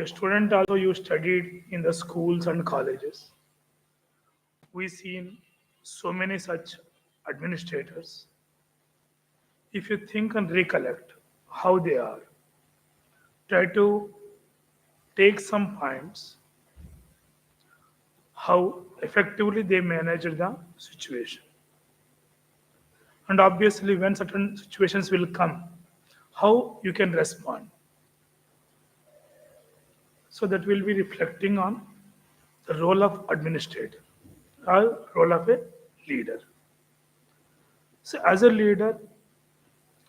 A student also you studied in the schools and colleges. We seen so many such administrators. If you think and recollect how they are, try to take some points how effectively they managed the situation. And obviously, when certain situations will come, how you can respond. So that will be reflecting on the role of administrator or role of a leader. So as a leader,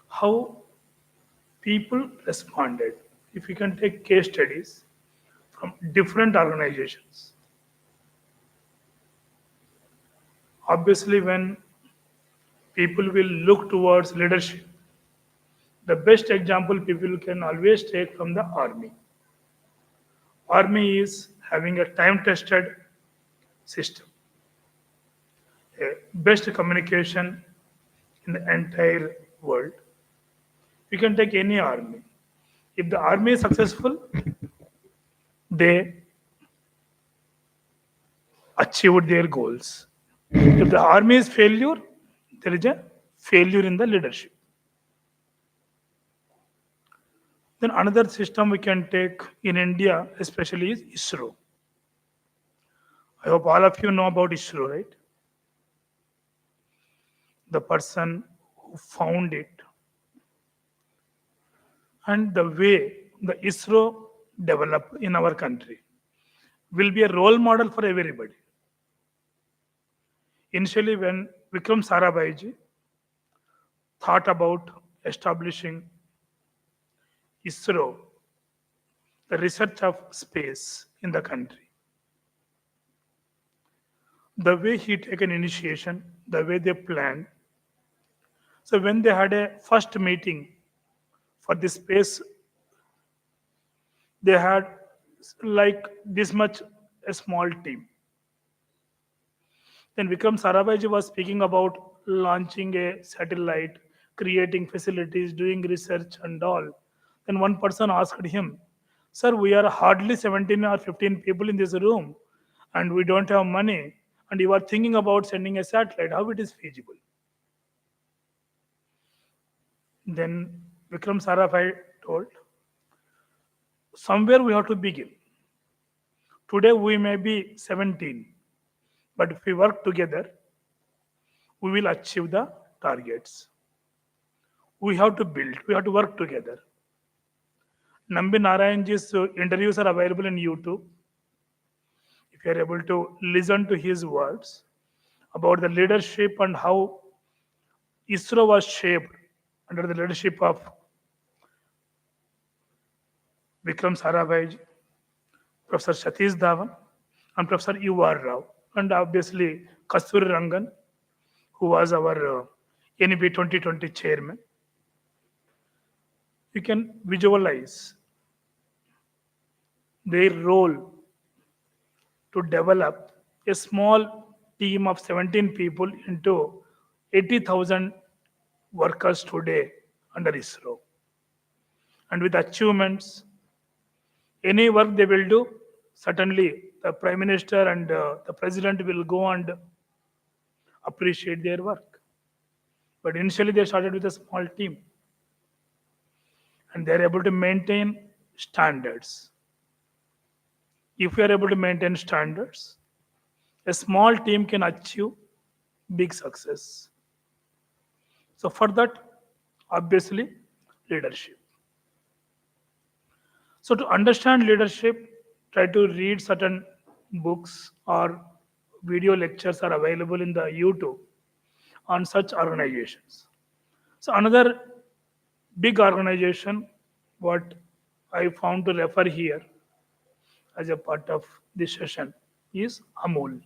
how people responded. If you can take case studies from different organizations, obviously when people will look towards leadership, the best example people can always take from the army. Army is having a time-tested system, a best communication in the entire world. You can take any army. If the army is successful, they achieved their goals. If the army is failure, there is a failure in the leadership. Then another system we can take in India, especially is ISRO. I hope all of you know about ISRO, right? The person who found it and the way the ISRO developed in our country will be a role model for everybody. Initially, when Vikram Sarabhaiji thought about establishing ISRO, the research of space in the country, the way he took an initiation, the way they planned. So when they had a first meeting for the space, they had like this much a small team. Then Vikram Sarabhaji was speaking about launching a satellite, creating facilities, doing research and all. Then one person asked him, "Sir, we are hardly 17 or 15 people in this room and we don't have money and you are thinking about sending a satellite. How it is feasible?" Then Vikram Sarabhai told, "Somewhere we have to begin. Today we may be 17, but if we work together, we will achieve the targets. We have to build, we have to work together." Nambi Narayanji's interviews are available in YouTube. If you are able to listen to his words about the leadership and how ISRO was shaped under the leadership of Vikram Sarabhai, Professor Satish Dhawan, and Professor U.R. Rao, and obviously Kasturi Rangan, who was our NEP 2020 chairman. You can visualize their role to develop a small team of 17 people into 80,000 workers today under ISRO. And with achievements, any work they will do, certainly the Prime Minister and the President will go and appreciate their work. But initially they started with a small team and they're able to maintain standards. If we are able to maintain standards, a small team can achieve big success. So for that, obviously, leadership. So to understand leadership, try to read certain books or video lectures are available in the YouTube on such organizations. So another big organization, what I found to refer here as a part of this session is Amul.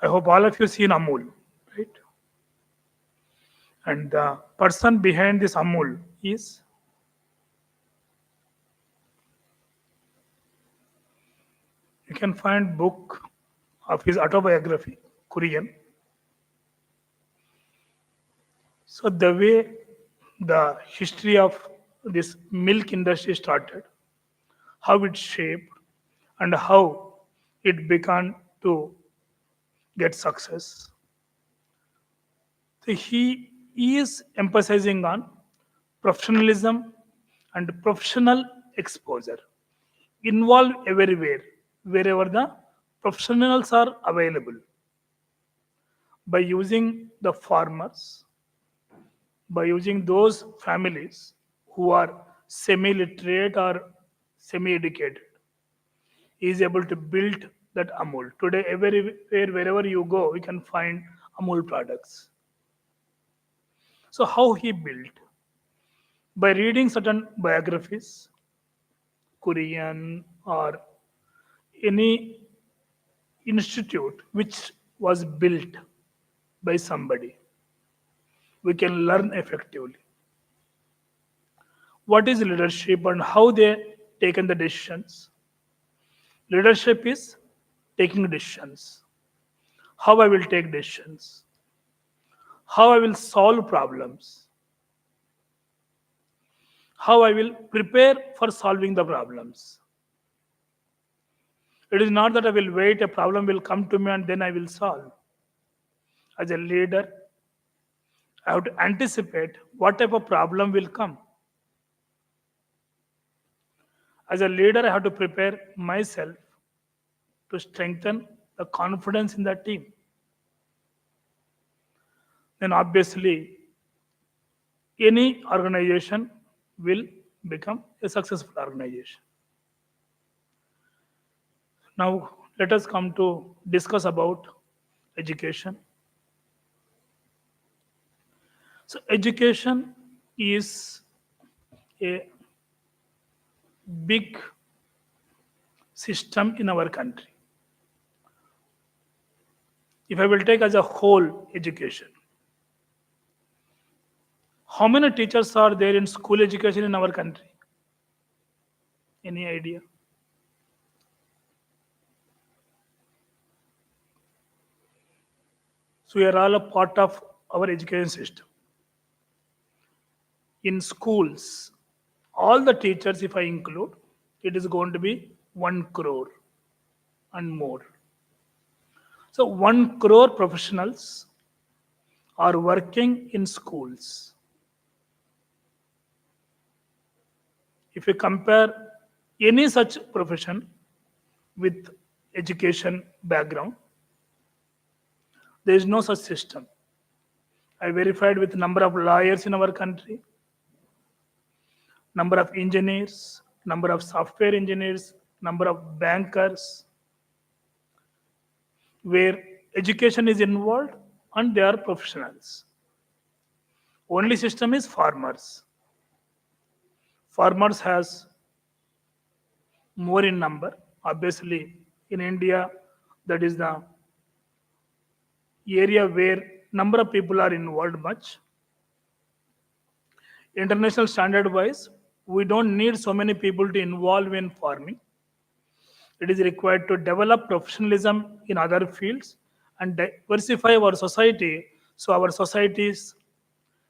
I hope all of you seen Amul, right? And the person behind this Amul is you can find book of his autobiography, Korean. So the way the history of this milk industry started, how it shaped, and how it began to get success. So he is emphasizing on professionalism and professional exposure. Involve everywhere, wherever the professionals are available, by using the farmers, by using those families who are semi-literate or semi-educated. He is able to build that Amul. Today, everywhere, wherever you go, you can find Amul products. So how he built? By reading certain biographies, Korean or any institute which was built by somebody, we can learn effectively. What is leadership and how they taken the decisions? Leadership is taking decisions. How I will take decisions, how I will solve problems, how I will prepare for solving the problems. It is not that I will wait, a problem will come to me and then I will solve. As a leader, I have to anticipate what type of problem will come. As a leader, I have to prepare myself to strengthen the confidence in the team. Then, obviously, any organization will become a successful organization. Now, let us come to discuss about education. So, education is a big system in our country. If I will take as a whole education, how many teachers are there in school education in our country? Any idea? So, we are all a part of our education system. In schools, all the teachers, if I include, it is going to be 1 crore and more. So 1 crore professionals are working in schools. If you compare any such profession with education background, there is no such system. I verified with number of lawyers in our country, number of engineers, number of software engineers, number of bankers, where education is involved and they are professionals. Only system is farmers. Farmers has more in number. Obviously, in India, that is the area where number of people are involved much. International standard wise, we don't need so many people to involve in farming. It is required to develop professionalism in other fields and diversify our society so our society's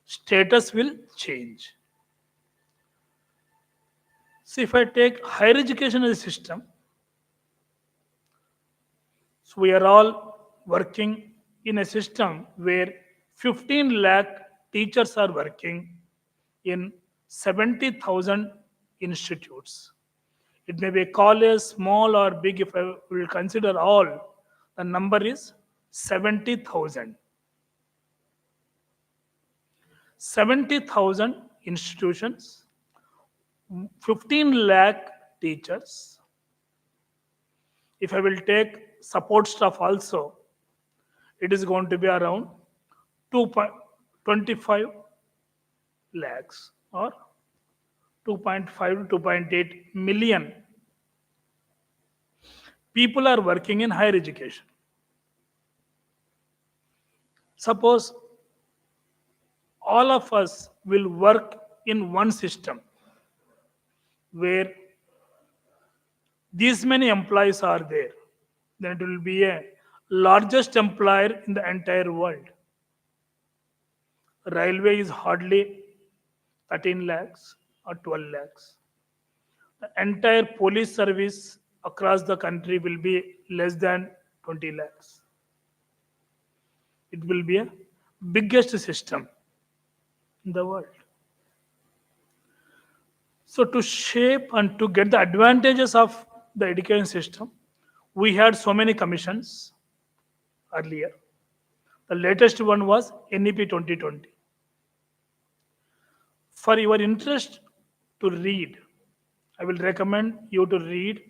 status will change. So if I take higher education as a system, so we are all working in a system where 15 lakh teachers are working in 70,000 institutes. It may be a college, small or big, if I will consider all, the number is 70,000. 70,000 institutions, 15 lakh teachers. If I will take support staff also, it is going to be around 2.25 lakhs or 2.5 to 2.8 million people are working in higher education. Suppose all of us will work in one system where these many employees are there, then it will be a largest employer in the entire world. Railway is hardly 13 lakhs or 12 lakhs. The entire police service across the country will be less than 20 lakhs. It will be a biggest system in the world. So to shape and to get the advantages of the education system, we had so many commissions earlier. The latest one was NEP 2020. For your interest to read, I will recommend you to read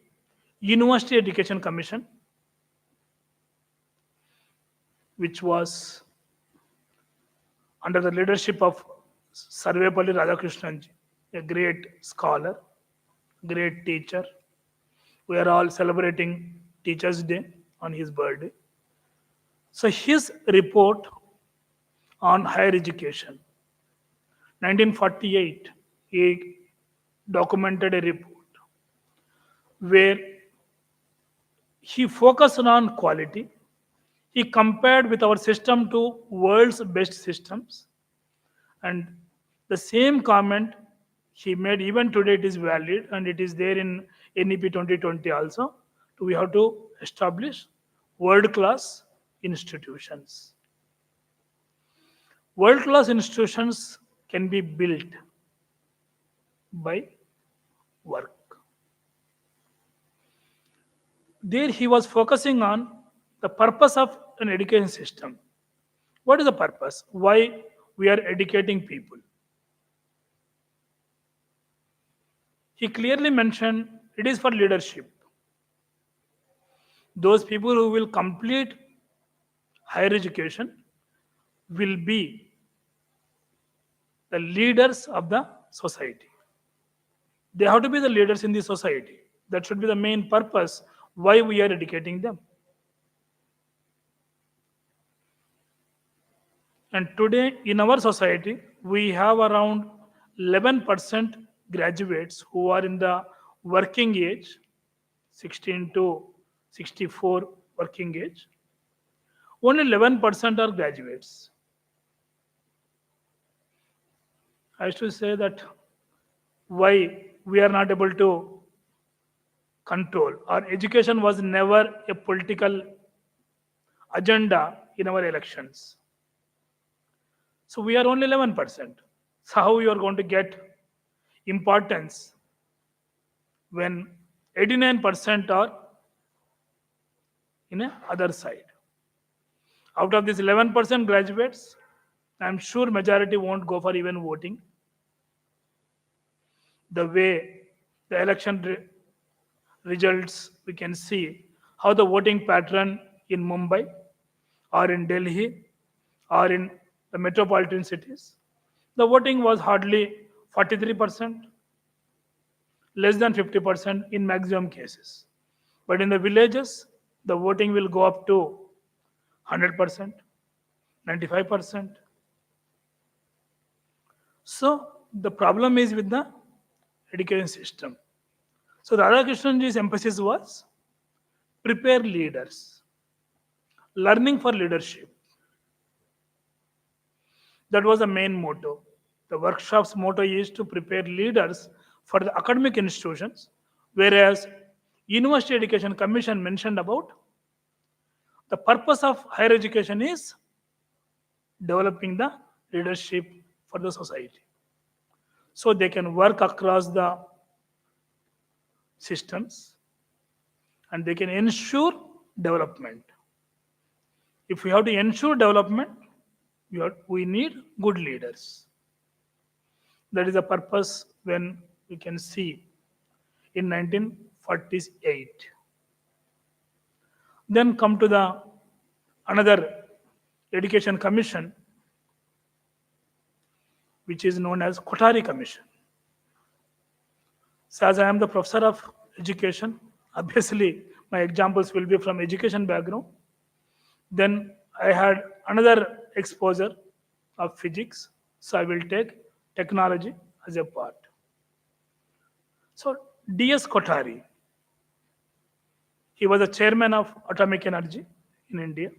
University Education Commission, which was under the leadership of Sarvepalli Radhakrishnan, a great scholar, great teacher. We are all celebrating Teachers' Day on his birthday. So his report on higher education, 1948, he documented a report where he focused on quality. He compared with our system to world's best systems, and the same comment he made even today it is valid and it is there in NEP 2020 also. We have to establish world class institutions. World class institutions can be built by work. There he was focusing on the purpose of an education system. What is the purpose? Why we are educating people? He clearly mentioned it is for leadership. Those people who will complete higher education will be the leaders of the society. They have to be the leaders in the society. That should be the main purpose why we are educating them. And today in our society, we have around 11% graduates who are in the working age, 16 to 64 working age. Only 11% are graduates. I used to say that why we are not able to control. Our education was never a political agenda in our elections. So we are only 11%. So how you are going to get importance when 89% are in a other side? Out of these 11% graduates, I'm sure majority won't go for even voting. The way the election results, we can see how the voting pattern in Mumbai or in Delhi or in the metropolitan cities, the voting was hardly 43%, less than 50% in maximum cases. But in the villages, the voting will go up to 100%, 95%. So the problem is with the education system. So Radhakrishnanji's emphasis was prepare leaders, learning for leadership. That was the main motto. The workshop's motto is to prepare leaders for the academic institutions, whereas University Education Commission mentioned about the purpose of higher education is developing the leadership for the society. So they can work across the systems and they can ensure development. If we have to ensure development, we need good leaders. That is the purpose when we can see in 1948. Then come to the another education commission, which is known as Kothari Commission. So as I am the professor of education, obviously my examples will be from education background. Then I had another exposure of physics, so I will take technology as a part. So D.S. Kothari, he was the chairman of Atomic Energy in India.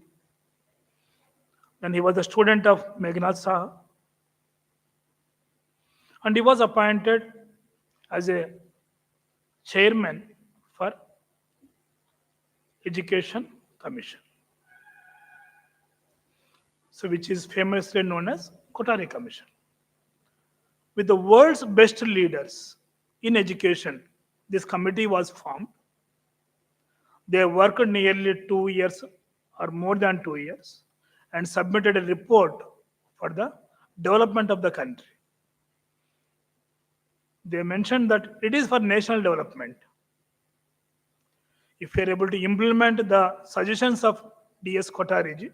Then he was a student of Meghnad Saha. And he was appointed as a chairman for Education Commission, so which is famously known as Kotari Commission. With the world's best leaders in education, this committee was formed. They worked nearly 2 years or more than 2 years and submitted a report for the development of the country. They mentioned that it is for national development. If we are able to implement the suggestions of D.S. Kotariji,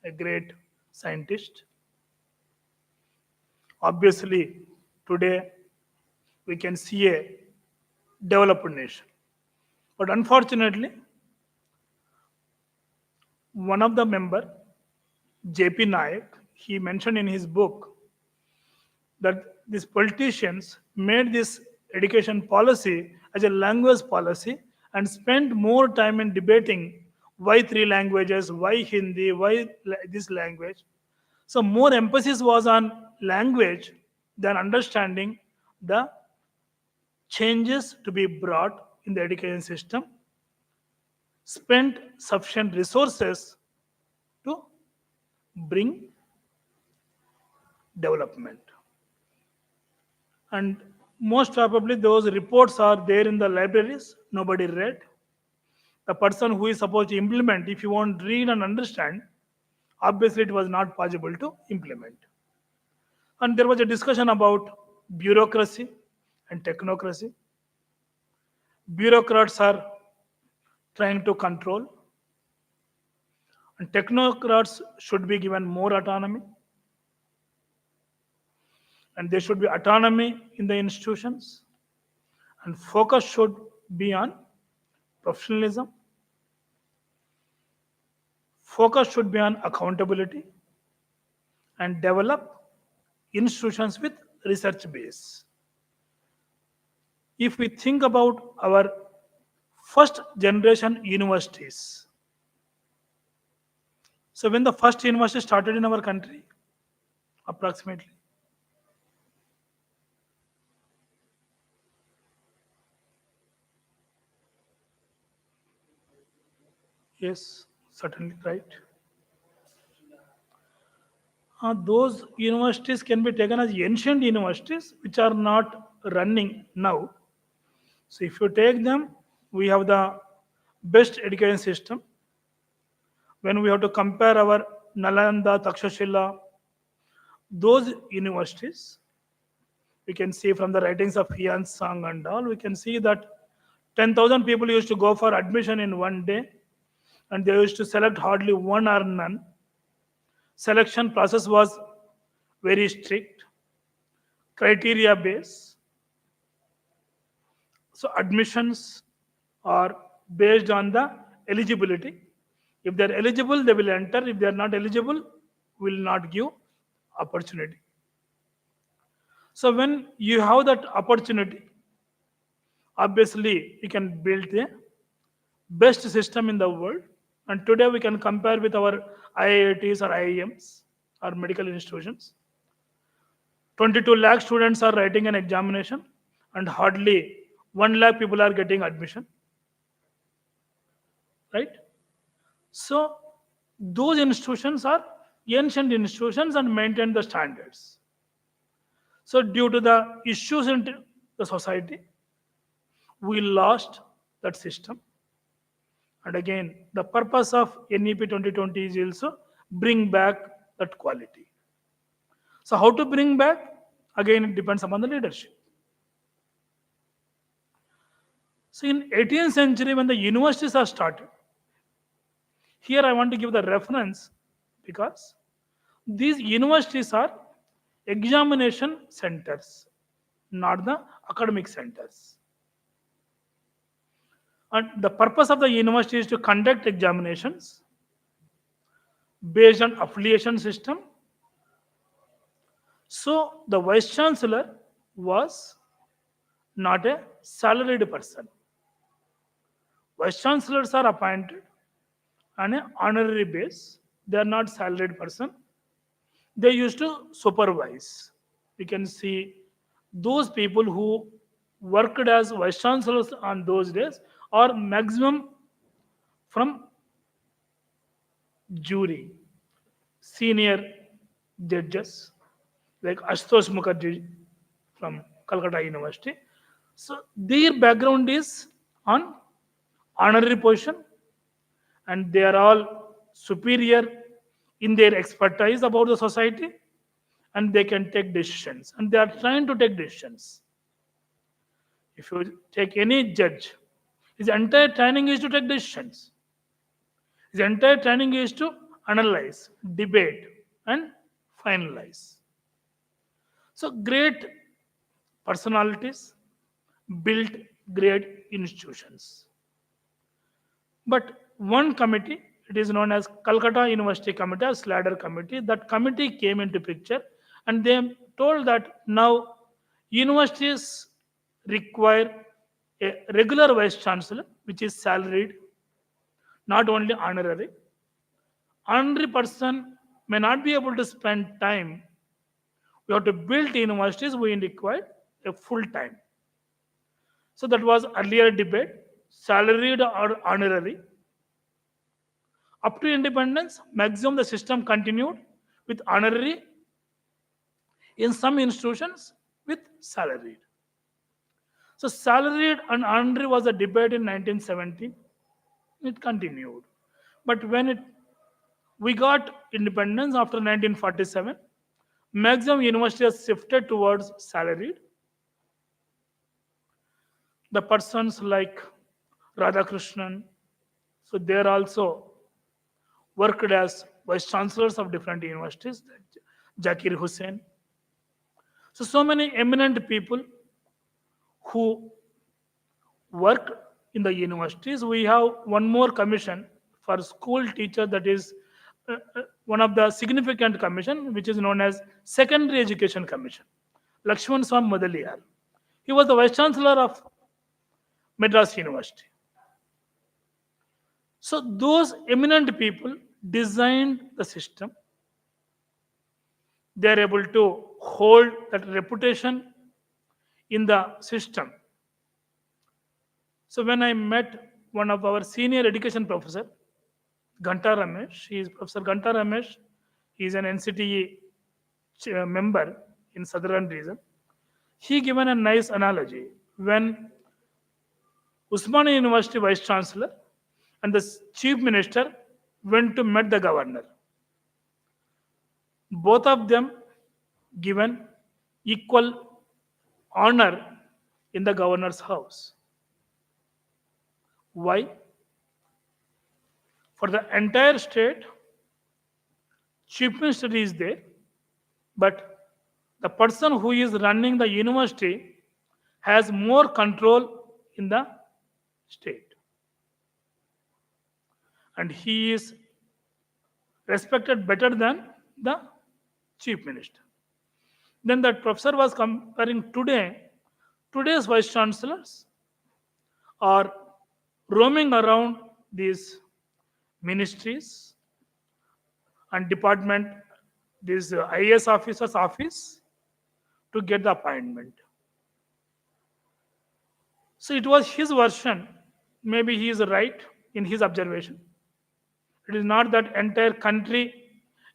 a great scientist, obviously today we can see a developed nation. But unfortunately, one of the member, J.P. Nayak, he mentioned in his book that these politicians made this education policy as a language policy and spent more time in debating why three languages, why Hindi, why this language. So more emphasis was on language than understanding the changes to be brought in the education system, spent sufficient resources to bring development. And most probably those reports are there in the libraries, nobody read. The person who is supposed to implement, if you won't read and understand, obviously it was not possible to implement. And there was a discussion about bureaucracy and technocracy. Bureaucrats are trying to control, and technocrats should be given more autonomy, and there should be autonomy in the institutions, and focus should be on professionalism. Focus should be on accountability and develop institutions with research base. If we think about our first generation universities, so when the first university started in our country, approximately, yes, certainly right. Those universities can be taken as ancient universities which are not running now. So if you take them, we have the best education system. When we have to compare our Nalanda, Takshashila, those universities, we can see from the writings of Hian Sang and all, we can see that 10,000 people used to go for admission in one day, and they used to select hardly one or none. Selection process was very strict, criteria based. So admissions are based on the eligibility. If they're eligible, they will enter. If they're not eligible, will not give opportunity. So when you have that opportunity, obviously you can build the best system in the world. And today we can compare with our IITs or IIMs or medical institutions. 22 lakh students are writing an examination and hardly 1 lakh people are getting admission, right? So those institutions are ancient institutions and maintain the standards. So due to the issues in the society, we lost that system. And again, the purpose of NEP 2020 is also bring back that quality. So how to bring back? Again, it depends upon the leadership. So in 18th century, when the universities are started, here I want to give the reference because these universities are examination centers, not the academic centers. And the purpose of the university is to conduct examinations based on affiliation system. So the vice chancellor was not a salaried person. Vice chancellors are appointed on an honorary base. They are not salaried person. They used to supervise. We can see those people who worked as vice chancellors on those days, or maximum from jury, senior judges like Ashutosh Mukherjee from Calcutta University. So their background is on honorary position, and they are all superior in their expertise about the society, and they can take decisions, and they are trying to take decisions. If you take any judge, his entire training is to take decisions. His entire training is to analyze, debate, and finalize. So great personalities built great institutions. But one committee, it is known as Calcutta University Committee or Sladder Committee, that committee came into picture, and they told that now universities require a regular vice chancellor, which is salaried, not only honorary. Honorary person may not be able to spend time. We have to build universities, we require a full time. So that was earlier debate, salaried or honorary. Up to independence, maximum the system continued with honorary, in some institutions with salaried. So salaried and honorary was a debate in 1917. It continued. But when we got independence after 1947, maximum universities shifted towards salaried. The persons like Radhakrishnan, so they are also worked as vice chancellors of different universities, like Zakir Hussain. So many eminent people who work in the universities. We have one more commission for school teacher, that is one of the significant commission, which is known as Secondary Education Commission. Lakshman Swam Madaliyar. He was the vice chancellor of Madras University. So those eminent people designed the system. They are able to hold that reputation in the system. So when I met one of our senior education professor, Ghanta Ramesh, he is Professor Ghanta Ramesh. He is an NCTE member in southern region. He given a nice analogy when Usmania University vice chancellor and the chief minister went to meet the governor. Both of them given equal honor in the governor's house. Why? For the entire state, chief minister is there, but the person who is running the university has more control in the state. And he is respected better than the chief minister. Then that professor was comparing today's vice chancellors are roaming around these ministries and department, this IAS officer's office to get the appointment. So it was his version. Maybe he is right in his observation. It is not that entire country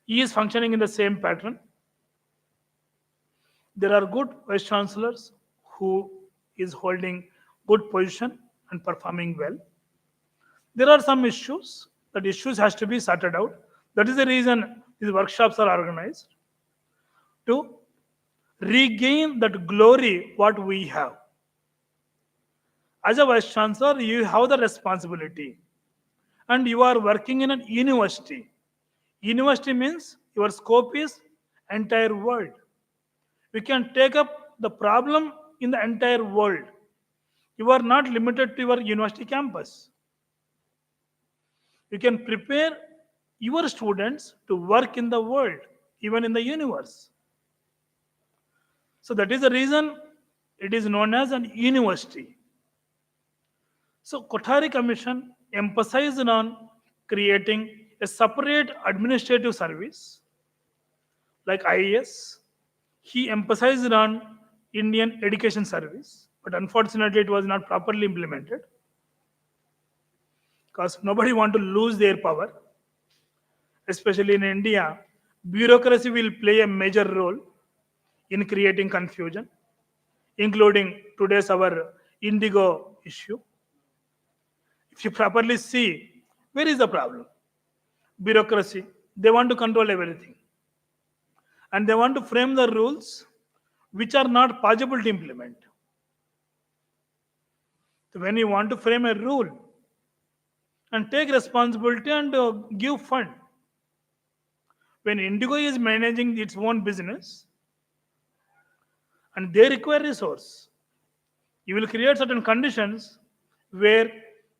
is functioning in the same pattern. There are good vice chancellors who is holding good position and performing well. There are some issues. That issues has to be sorted out. That is the reason these workshops are organized to regain that glory what we have. As a vice chancellor, you have the responsibility, and you are working in a university. University means your scope is entire world. You can take up the problem in the entire world. You are not limited to your university campus. You can prepare your students to work in the world, even in the universe. So that is the reason it is known as an university. So Kothari Commission emphasized on creating a separate administrative service like IAS. He emphasized on Indian Education Service, but unfortunately it was not properly implemented because nobody want to lose their power, especially in India. Bureaucracy will play a major role in creating confusion, including today's our indigo issue. If you properly see, where is the problem? Bureaucracy. They want to control everything, and they want to frame the rules which are not possible to implement. So when you want to frame a rule and take responsibility and give fund, when Indigo is managing its own business and they require resource, you will create certain conditions where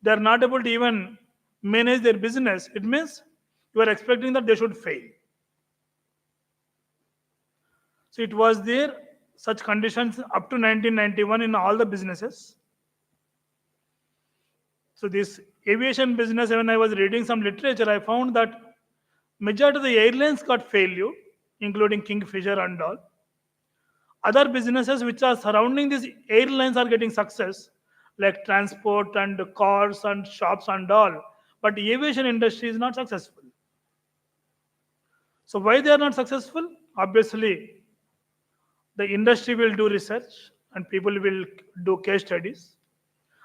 they are not able to even manage their business. It means you are expecting that they should fail. So it was there such conditions up to 1991 in all the businesses. So this aviation business, when I was reading some literature, I found that majority of the airlines got failure, including Kingfisher and all. Other businesses which are surrounding these airlines are getting success, like transport and cars and shops and all. But the aviation industry is not successful. So why they are not successful? Obviously, the industry will do research and people will do case studies.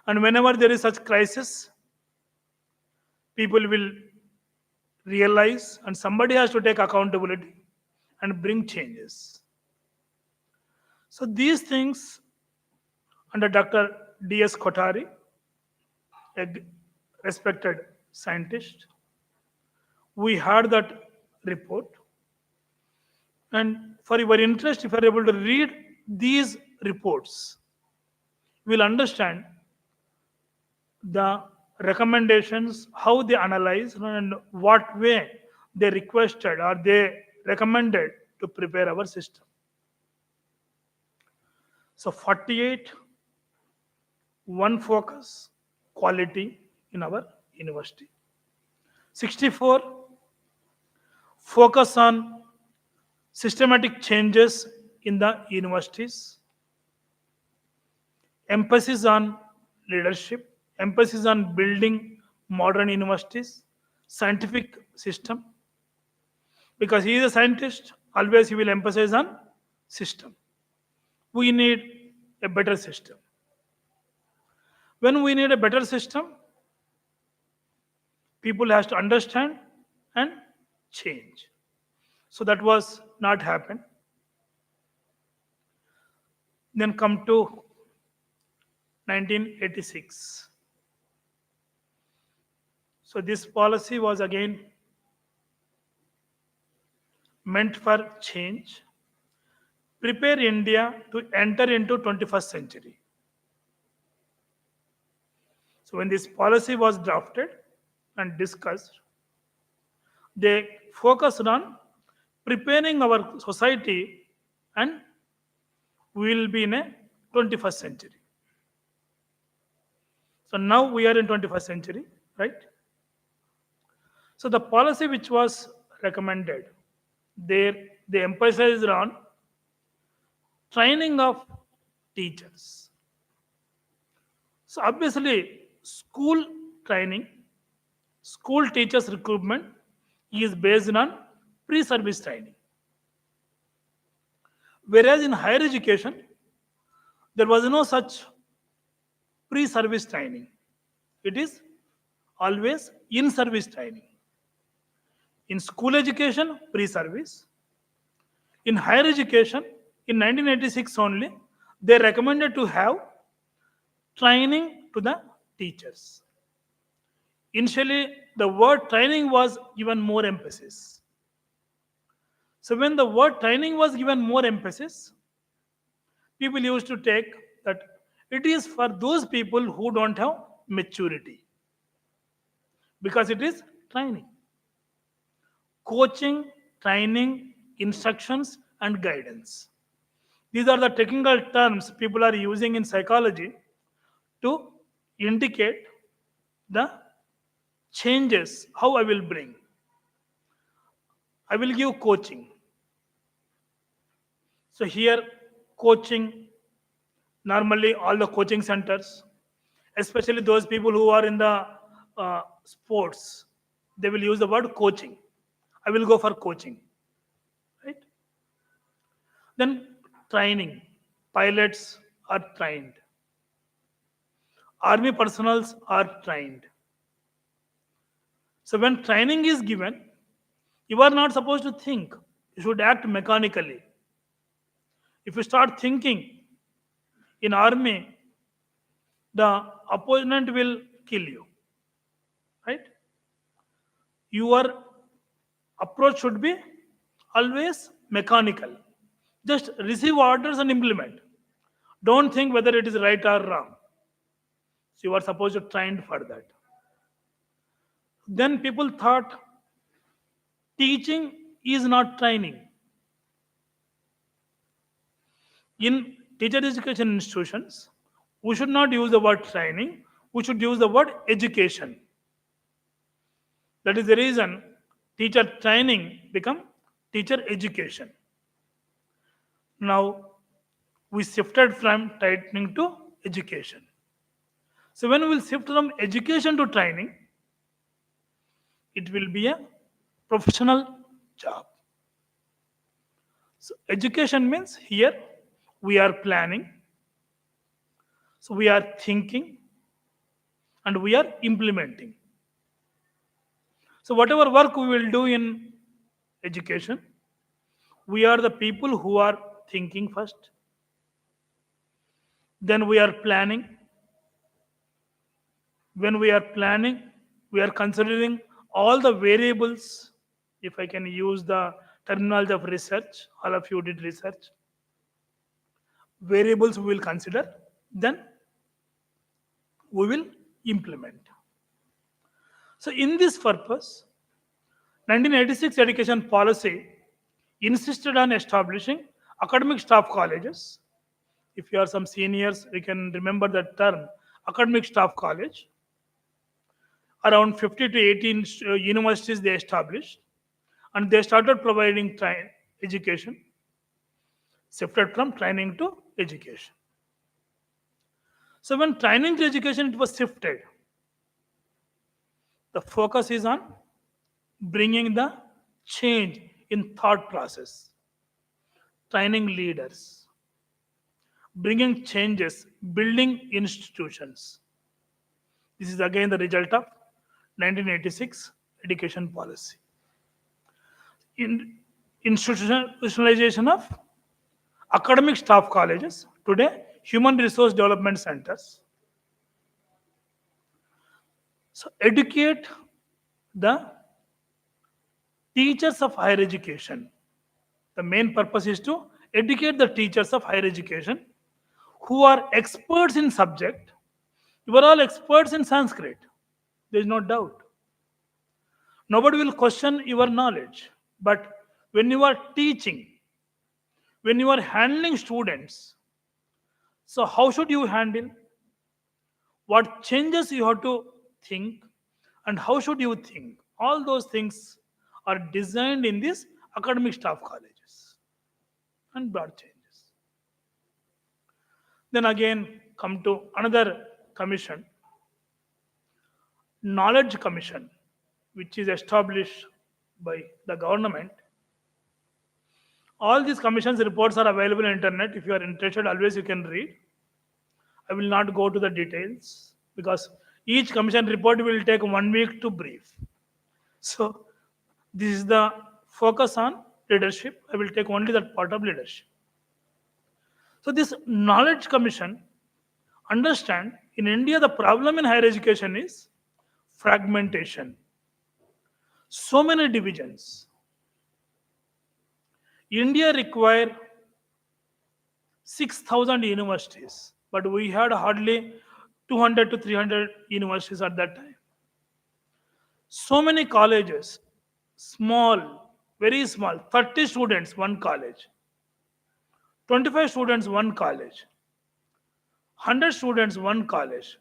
And whenever there is such crisis, people will realize and somebody has to take accountability and bring changes. So these things under Dr. D.S. Kothari, a respected scientist, we had that report. And for your interest, if you are able to read these reports, you will understand the recommendations, how they analyze, and what way they requested or they recommended to prepare our system. So 48, one focus, quality in our university. 64, focus on systematic changes in the universities. Emphasis on leadership, emphasis on building modern universities, scientific system. Because he is a scientist, always he will emphasize on system. We need a better system. When we need a better system, people has to understand and change. So that was not happen. Then come to 1986. So this policy was again meant for change, prepare India to enter into 21st century. So when this policy was drafted and discussed, they focused on preparing our society and we will be in a 21st century. So now we are in 21st century, right? So the policy which was recommended, there they emphasized on training of teachers. So obviously, school training, school teachers recruitment is based on pre-service training. Whereas in higher education, there was no such pre-service training. It is always in-service training. In school education, pre-service. In higher education, in 1986 only, they recommended to have training to the teachers. Initially, the word training was given more emphasis. So when the word training was given more emphasis, people used to take that it is for those people who don't have maturity because it is training. Coaching, training, instructions, and guidance. These are the technical terms people are using in psychology to indicate the changes, how I will bring. I will give coaching. So here, coaching Normally, all the coaching centers, especially those people who are in the sports, they will use the word coaching. I will go for coaching, right? Then training. Pilots are trained. Army personals are trained. So when training is given, you are not supposed to think. You should act mechanically. If you start thinking in army, the opponent will kill you, right? Your approach should be always mechanical. Just receive orders and implement. Don't think whether it is right or wrong. So you are supposed to train for that. Then people thought teaching is not training. In teacher education institutions, we should not use the word training, we should use the word education. That is the reason teacher training become teacher education. Now we shifted from training to education. So when we will shift from education to training, it will be a professional job. So education means here we are planning, so we are thinking, and we are implementing. So whatever work we will do in education, we are the people who are thinking first, then we are planning. When we are planning, we are considering all the variables. If I can use the terminology of research, all of you did research. Variables we will consider, then we will implement. So, in this purpose, 1986 education policy insisted on establishing academic staff colleges. If you are some seniors, you can remember that term, academic staff college. Around 50 to 18 universities they established, and they started providing education, shifted from training to education. So when training to education it was shifted, the focus is on bringing the change in thought process, training leaders, bringing changes, building institutions. This is again the result of 1986 education policy. In institutionalization of academic staff colleges, today human resource development centers. So educate the teachers of higher education. The main purpose is to educate the teachers of higher education who are experts in subject. You are all experts in Sanskrit. There is no doubt. Nobody will question your knowledge. But when you are teaching, when you are handling students, so how should you handle? What changes you have to think, and how should you think? All those things are designed in these academic staff colleges and broad changes. Then again, come to another commission, Knowledge Commission, which is established by the government. All these commissions reports are available on internet. If you are interested, always you can read. I will not go to the details because each commission report will take 1 week to brief. So this is the focus on leadership. I will take only that part of leadership. So this knowledge commission understand in India the problem in higher education is fragmentation. So many divisions. India require 6,000 universities, but we had hardly 200 to 300 universities at that time. So many colleges, small, very small, 30 students, one college, 25 students, one college, 100 students, one college.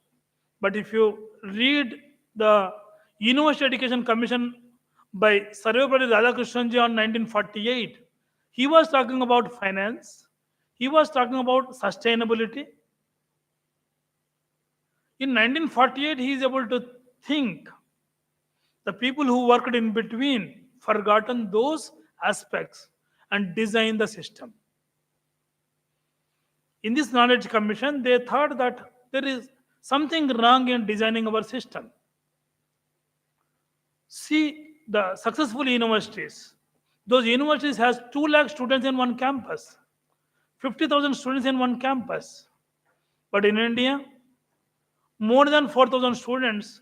But if you read the University Education Commission by Sarvepalli Radhakrishnan on 1948, he was talking about finance, he was talking about sustainability, In 1948, he is able to think. The people who worked in between forgotten those aspects and designed the system. In this knowledge commission, they thought that there is something wrong in designing our system. See the successful universities. Those universities has 2 lakh students in one campus, 50,000 students in one campus. But in India, more than 4,000 students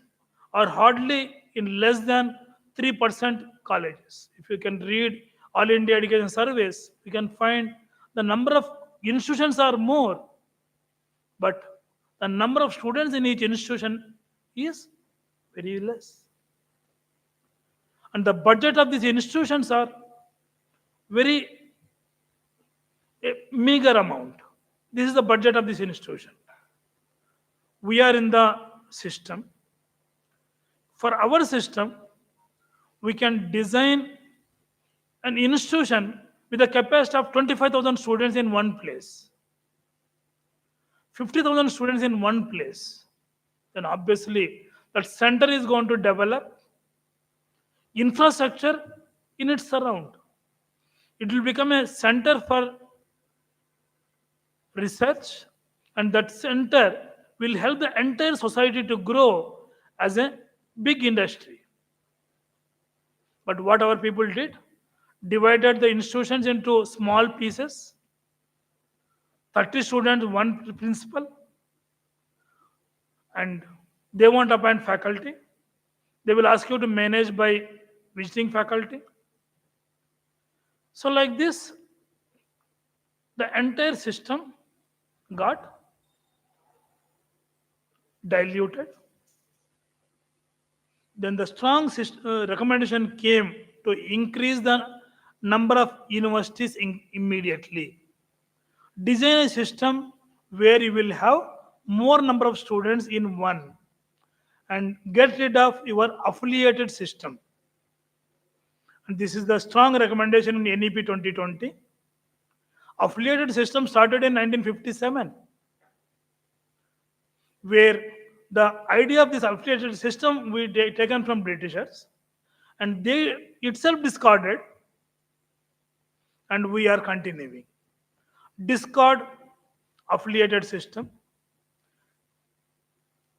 are hardly in less than 3% colleges. If you can read All India Education Surveys, you can find the number of institutions are more, but the number of students in each institution is very less. And the budget of these institutions are very meager amount. This is the budget of this institution. We are in the system. For our system, we can design an institution with a capacity of 25,000 students in one place, 50,000 students in one place. Then obviously that center is going to develop infrastructure in its surround. It will become a center for research, and that center will help the entire society to grow as a big industry. But what our people did, divided the institutions into small pieces, 30 students, one principal, and they won't appoint faculty. They will ask you to manage by visiting faculty. So, like this, the entire system got diluted. Then the strong recommendation came to increase the number of universities immediately. Design a system where you will have more number of students in one and get rid of your affiliated system. And this is the strong recommendation in NEP 2020. Affiliated system started in 1957, where the idea of this affiliated system we taken from Britishers, and they itself discarded, and we are continuing. Discard affiliated system,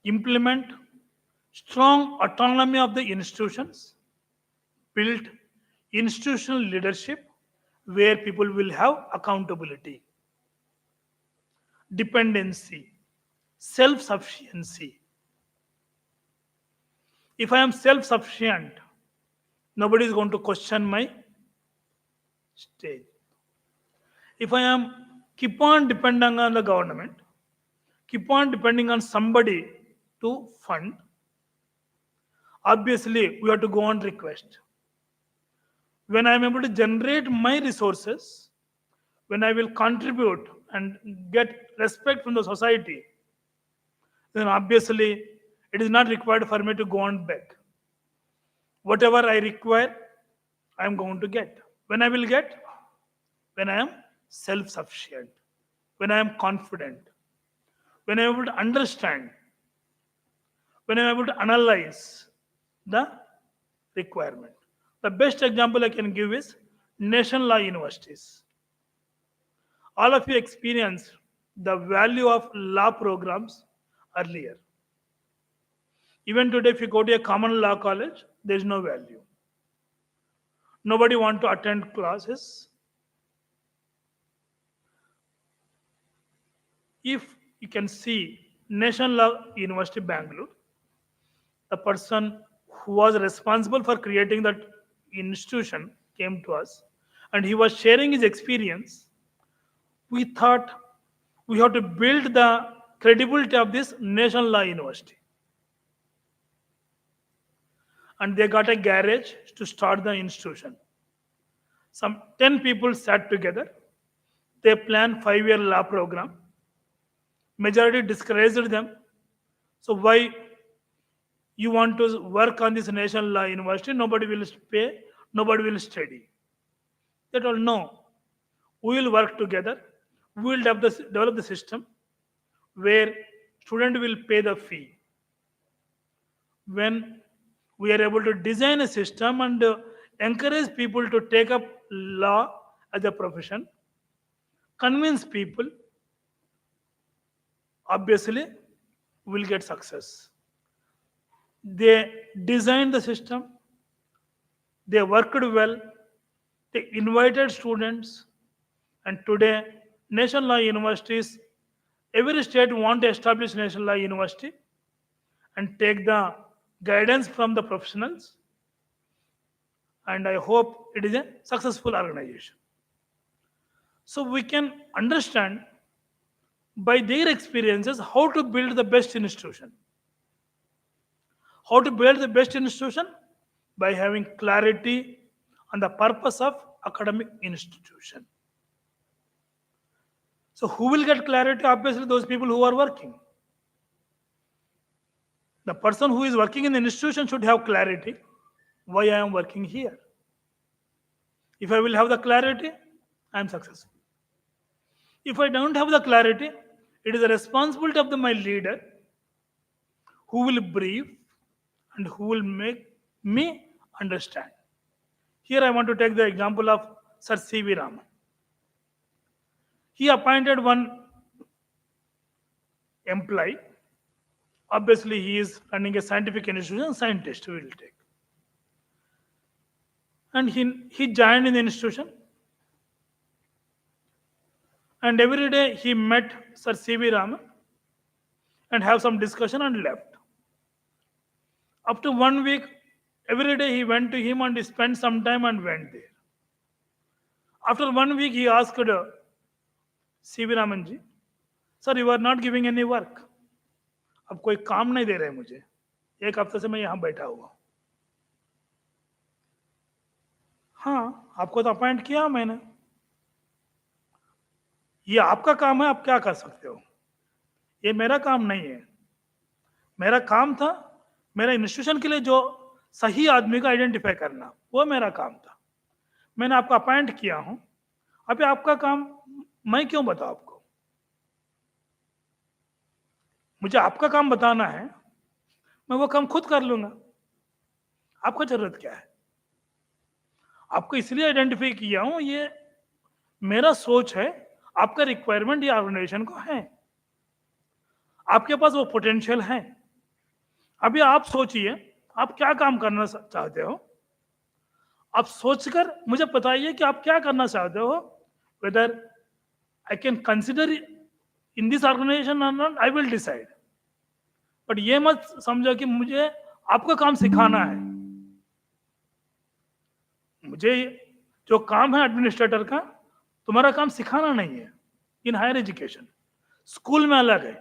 implement strong autonomy of the institutions, build institutional leadership where people will have accountability, dependency, self sufficiency. If I am self sufficient, nobody is going to question my stage. If I am keep on depending on the government, keep on depending on somebody to fund, obviously we have to go on request. When I am able to generate my resources, when I will contribute and get respect from the society, then obviously it is not required for me to go on beg. Whatever I require, I am going to get. When I will get? When I am self sufficient, when I am confident, when I am able to understand, when I am able to analyze the requirement. The best example I can give is nation law universities. All of you experienced the value of law programs earlier. Even today, if you go to a common law college, there is no value. Nobody want to attend classes. If you can see Nation Law University Bangalore, the person who was responsible for creating that institution came to us and he was sharing his experience. We thought we have to build the credibility of this Nation Law University. And they got a garage to start the institution. Some 10 people sat together. They planned 5-year law program. Majority discouraged them. So why you want to work on this national law university? Nobody will pay, nobody will study. They told no. We will work together. We will develop the system where student will pay the fee. When we are able to design a system and encourage people to take up law as a profession, convince people, obviously will get success. They designed the system, they worked well, they invited students, and today national law universities, every state want to establish national law university and take the guidance from the professionals, and I hope it is a successful organization. So we can understand by their experiences how to build the best institution. How to build the best institution? By having clarity on the purpose of academic institution. So who will get clarity? Obviously those people who are working. The person who is working in the institution should have clarity why I am working here. If I will have the clarity, I am successful. If I don't have the clarity, it is the responsibility of my leader who will brief and who will make me understand. Here I want to take the example of Sir C.V. Raman. He appointed one employee. Obviously, he is running a scientific institution, scientist we will take. And he joined in the institution. And every day he met Sir C.V. Raman and have some discussion and left. After 1 week, every day he went to him and he spent some time and went there. After 1 week, he asked C.V. Raman ji, sir, you are not giving any work. अब कोई काम नहीं दे रहे मुझे, एक हफ्ते से मैं यहाँ बैठा हुआ हूँ. हाँ, आपको तो अपॉइंट किया मैंने, ये आपका काम है, आप क्या कर सकते हो, ये मेरा काम नहीं है. मेरा काम था मेरा इंस्टीट्यूशन के लिए जो सही आदमी को आइडेंटिफाई करना, वो मेरा काम था. मैंने आपको अपॉइंट किया हूं, अभी आपका काम मैं क्यों बताऊं आपको. मुझे आपका काम बताना है, मैं वो काम खुद कर लूंगा. आपको जरूरत क्या है. आपको इसलिए आइडेंटिफाई किया हूं, ये मेरा सोच है, आपका रिक्वायरमेंट ये ऑर्गेनाइजेशन को है, आपके पास वो पोटेंशियल है. अभी आप सोचिए आप क्या काम करना चाहते हो. आप सोचकर मुझे बताइए कि आप क्या करना चाहते हो. Whether I can consider in this organisation or not, I will decide. But ये मत समझो कि मुझे आपका काम सिखाना है. मुझे जो काम है एडमिनिस्ट्रेटर का, तुम्हारा काम सिखाना नहीं है. इन हायर एजुकेशन स्कूल में अलग है.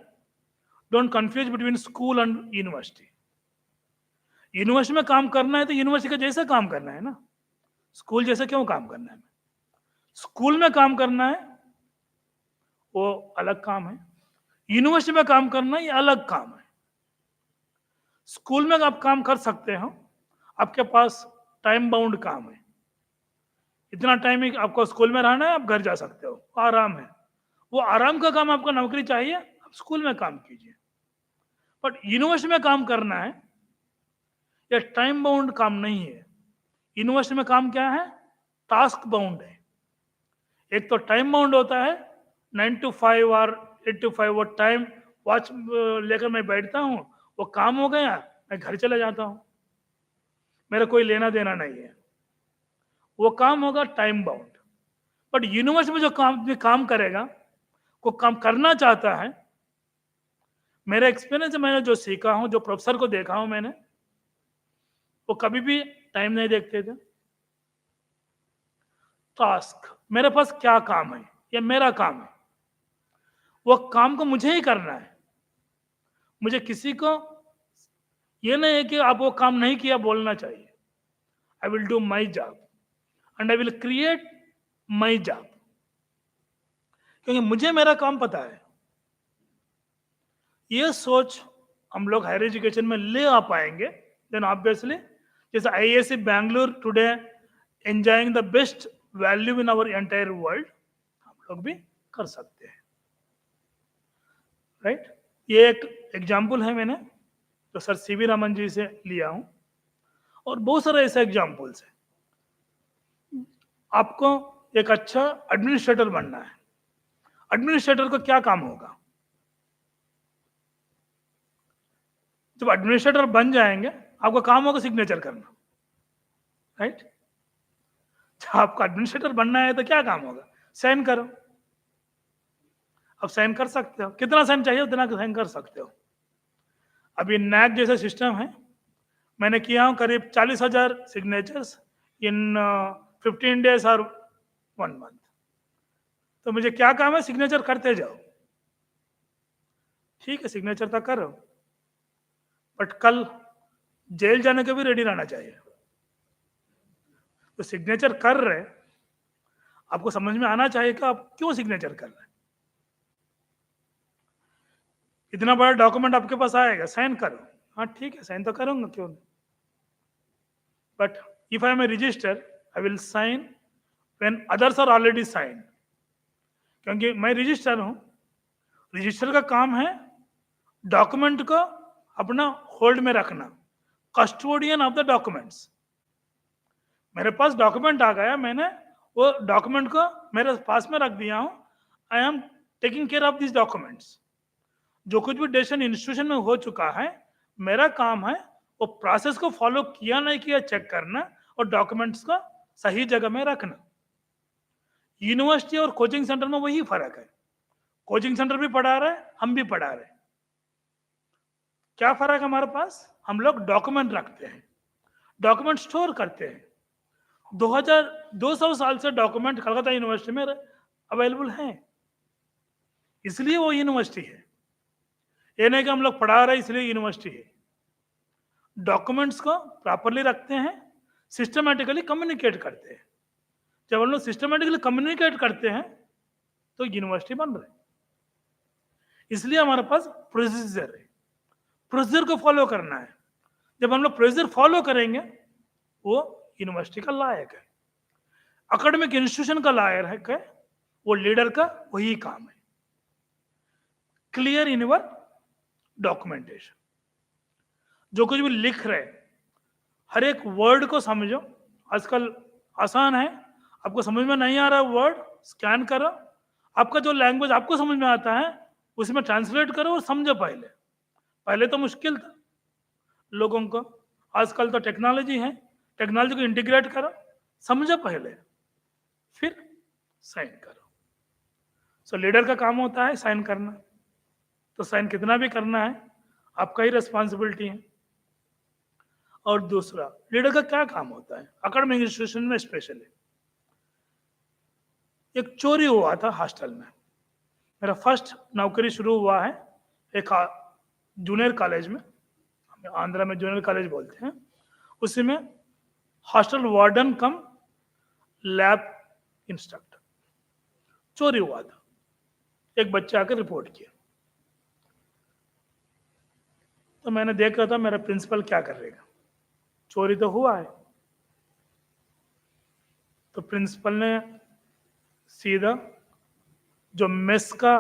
Don't confuse between school and university. University में काम करना है तो यूनिवर्सिटी का जैसा काम करना है ना, स्कूल जैसा क्यों काम करना है. स्कूल में काम करना है वो अलग काम है, यूनिवर्सिटी में काम करना है ये अलग काम है. स्कूल में आप काम कर सकते हो, आपके पास टाइम बाउंड काम है, इतना टाइम ही आपको स्कूल में रहना है, आप घर जा सकते हो, आराम है. वो आराम का काम आपको नौकरी चाहिए, आप स्कूल में काम कीजिए. बट यूनिवर्सिटी में काम करना है, यह टाइम बाउंड काम नहीं है. यूनिवर्सिटी में काम क्या है, टास्क बाउंड है. एक तो टाइम बाउंड होता है, 9 to 5 और 8 to 5 वो टाइम वॉच लेकर मैं बैठता हूँ, वो काम हो गया मैं घर चले जाता हूँ, मेरा कोई लेना देना नहीं है. वो काम होगा टाइम बाउंड. बट यूनिवर्सिटी में जो काम करेगा, को काम करना चाहता है, मेरा एक्सपीरियंस मैंने जो सीखा हूं, जो प्रोफेसर को देखा हूं मैंने, वो कभी भी टाइम नहीं देखते थे. टास्क, मेरे पास क्या काम है, ये मेरा काम है, वो काम को मुझे ही करना है. मुझे किसी को ये नहीं है कि आप वो काम नहीं किया बोलना चाहिए. I will do my job and I will create my job, क्योंकि मुझे मेरा काम पता है. ये सोच हम लोग हायर एजुकेशन में ले आ पाएंगे, देन ऑब्वियसली जैसे IISc Bangalore today enjoying the best value in our entire world, हम लोग भी कर सकते हैं. राइट ये एक एग्जाम्पल है मैंने तो सर सीवी रामन जी से लिया हूं, और बहुत सारे ऐसे एग्जाम्पल्स हैं। आपको एक अच्छा एडमिनिस्ट्रेटर बनना है। एडमिनिस्ट्रेटर को क्या काम होगा? जब एडमिनिस्ट्रेटर बन जाएंगे, आपका काम होगा सिग्नेचर करना, राइट? जब आपको एडमिनिस्ट्रेटर बनना है तो क्या काम होगा? साइन करो। अब साइन कर सकते हो, कितना साइन चाहिए उतना साइन कर सकते हो। अभी नैक जैसे सिस्टम है, मैंने किया हूं करीब 40,000 सिग्नेचर्स इन 15 days और 1 month। तो मुझे क्या काम है? सिग्नेचर करते जाओ। ठीक है, सिग्नेचर तक करो, बट कल जेल जाने के भी रेडी रहना चाहिए। तो सिग्नेचर कर रहे, आपको समझ में आना चाहिए कि आप क्यों सिग्नेचर कर रहे हैं। इतना बड़ा डॉक्यूमेंट आपके पास आएगा, साइन करो। हाँ ठीक है, साइन तो करूंगा, क्यों नहीं। But if I am a register, I will sign when others are already sign, क्योंकि मैं रजिस्टर हूं। रजिस्टर का काम है डॉक्यूमेंट को अपना होल्ड में रखना, कस्टोडियन ऑफ द डॉक्यूमेंट्स। मेरे पास डॉक्यूमेंट आ गया, मैंने वो डॉक्यूमेंट को मेरे पास में रख दिया हूं। I am taking care of this documents. जो कुछ भी डिसीजन इंस्टीट्यूशन में हो चुका है, मेरा काम है वो प्रोसेस को फॉलो किया नहीं किया चेक करना, और डॉक्यूमेंट्स को सही जगह में रखना। यूनिवर्सिटी और कोचिंग सेंटर में वही फर्क है। कोचिंग सेंटर भी पढ़ा रहे हैं, हम भी पढ़ा रहे हैं। क्या फर्क है हमारे पास? हम लोग डॉक्यूमेंट रखते हैं, डॉक्यूमेंट स्टोर करते हैं। 200 साल से डॉक्यूमेंट कलकत्ता यूनिवर्सिटी में अवेलेबल हैं, इसलिए वो यूनिवर्सिटी है। ये नहीं कि हम लोग पढ़ा रहे हैं इसलिए यूनिवर्सिटी है। डॉक्यूमेंट्स को प्रॉपरली रखते हैं, सिस्टमेटिकली कम्युनिकेट करते हैं। जब हम लोग सिस्टमेटिकली कम्युनिकेट करते हैं तो यूनिवर्सिटी बन रहे हैं। इसलिए हमारे पास प्रोसीजर है, प्रोसीजर को फॉलो करना है। जब हम लोग प्रोसीजर फॉलो करेंगे, वो यूनिवर्सिटी का लायक है। एकेडमिक इंस्टीट्यूशन का लायक है, वो लीडर का वही काम है। Clear in your documentation. जो कुछ भी लिख रहे, हर एक वर्ड को समझो। आजकल आसान है, आपको समझ में नहीं आ रहा वर्ड, स्कैन करो, आपका जो लैंग्वेज आपको समझ में आता है उसमें ट्रांसलेट करो और समझो। पहले पहले तो मुश्किल था लोगों को, आजकल तो टेक्नोलॉजी है, टेक्नोलॉजी को इंटीग्रेट करो, समझो पहले, फिर साइन करो। सो लीडर का काम होता है साइन करना। तो साइन कितना भी करना है, आपका ही रिस्पॉन्सिबिलिटी है। और दूसरा, लीडर का क्या काम होता है एकेडमिक इंस्टीट्यूशन में स्पेशली? एक चोरी हुआ था हॉस्टल में। मेरा फर्स्ट नौकरी शुरू हुआ है एक जूनियर कॉलेज में, आंध्रा में जूनियर कॉलेज बोलते हैं, उसी में हॉस्टल वार्डन कम लैब इंस्ट्रक्टर। चोरी हुआ था, एक बच्चा आकर रिपोर्ट किया। तो मैंने देख रहा था मेरा प्रिंसिपल क्या कर रहेगा, चोरी तो हुआ है। तो प्रिंसिपल ने सीधा जो मेस का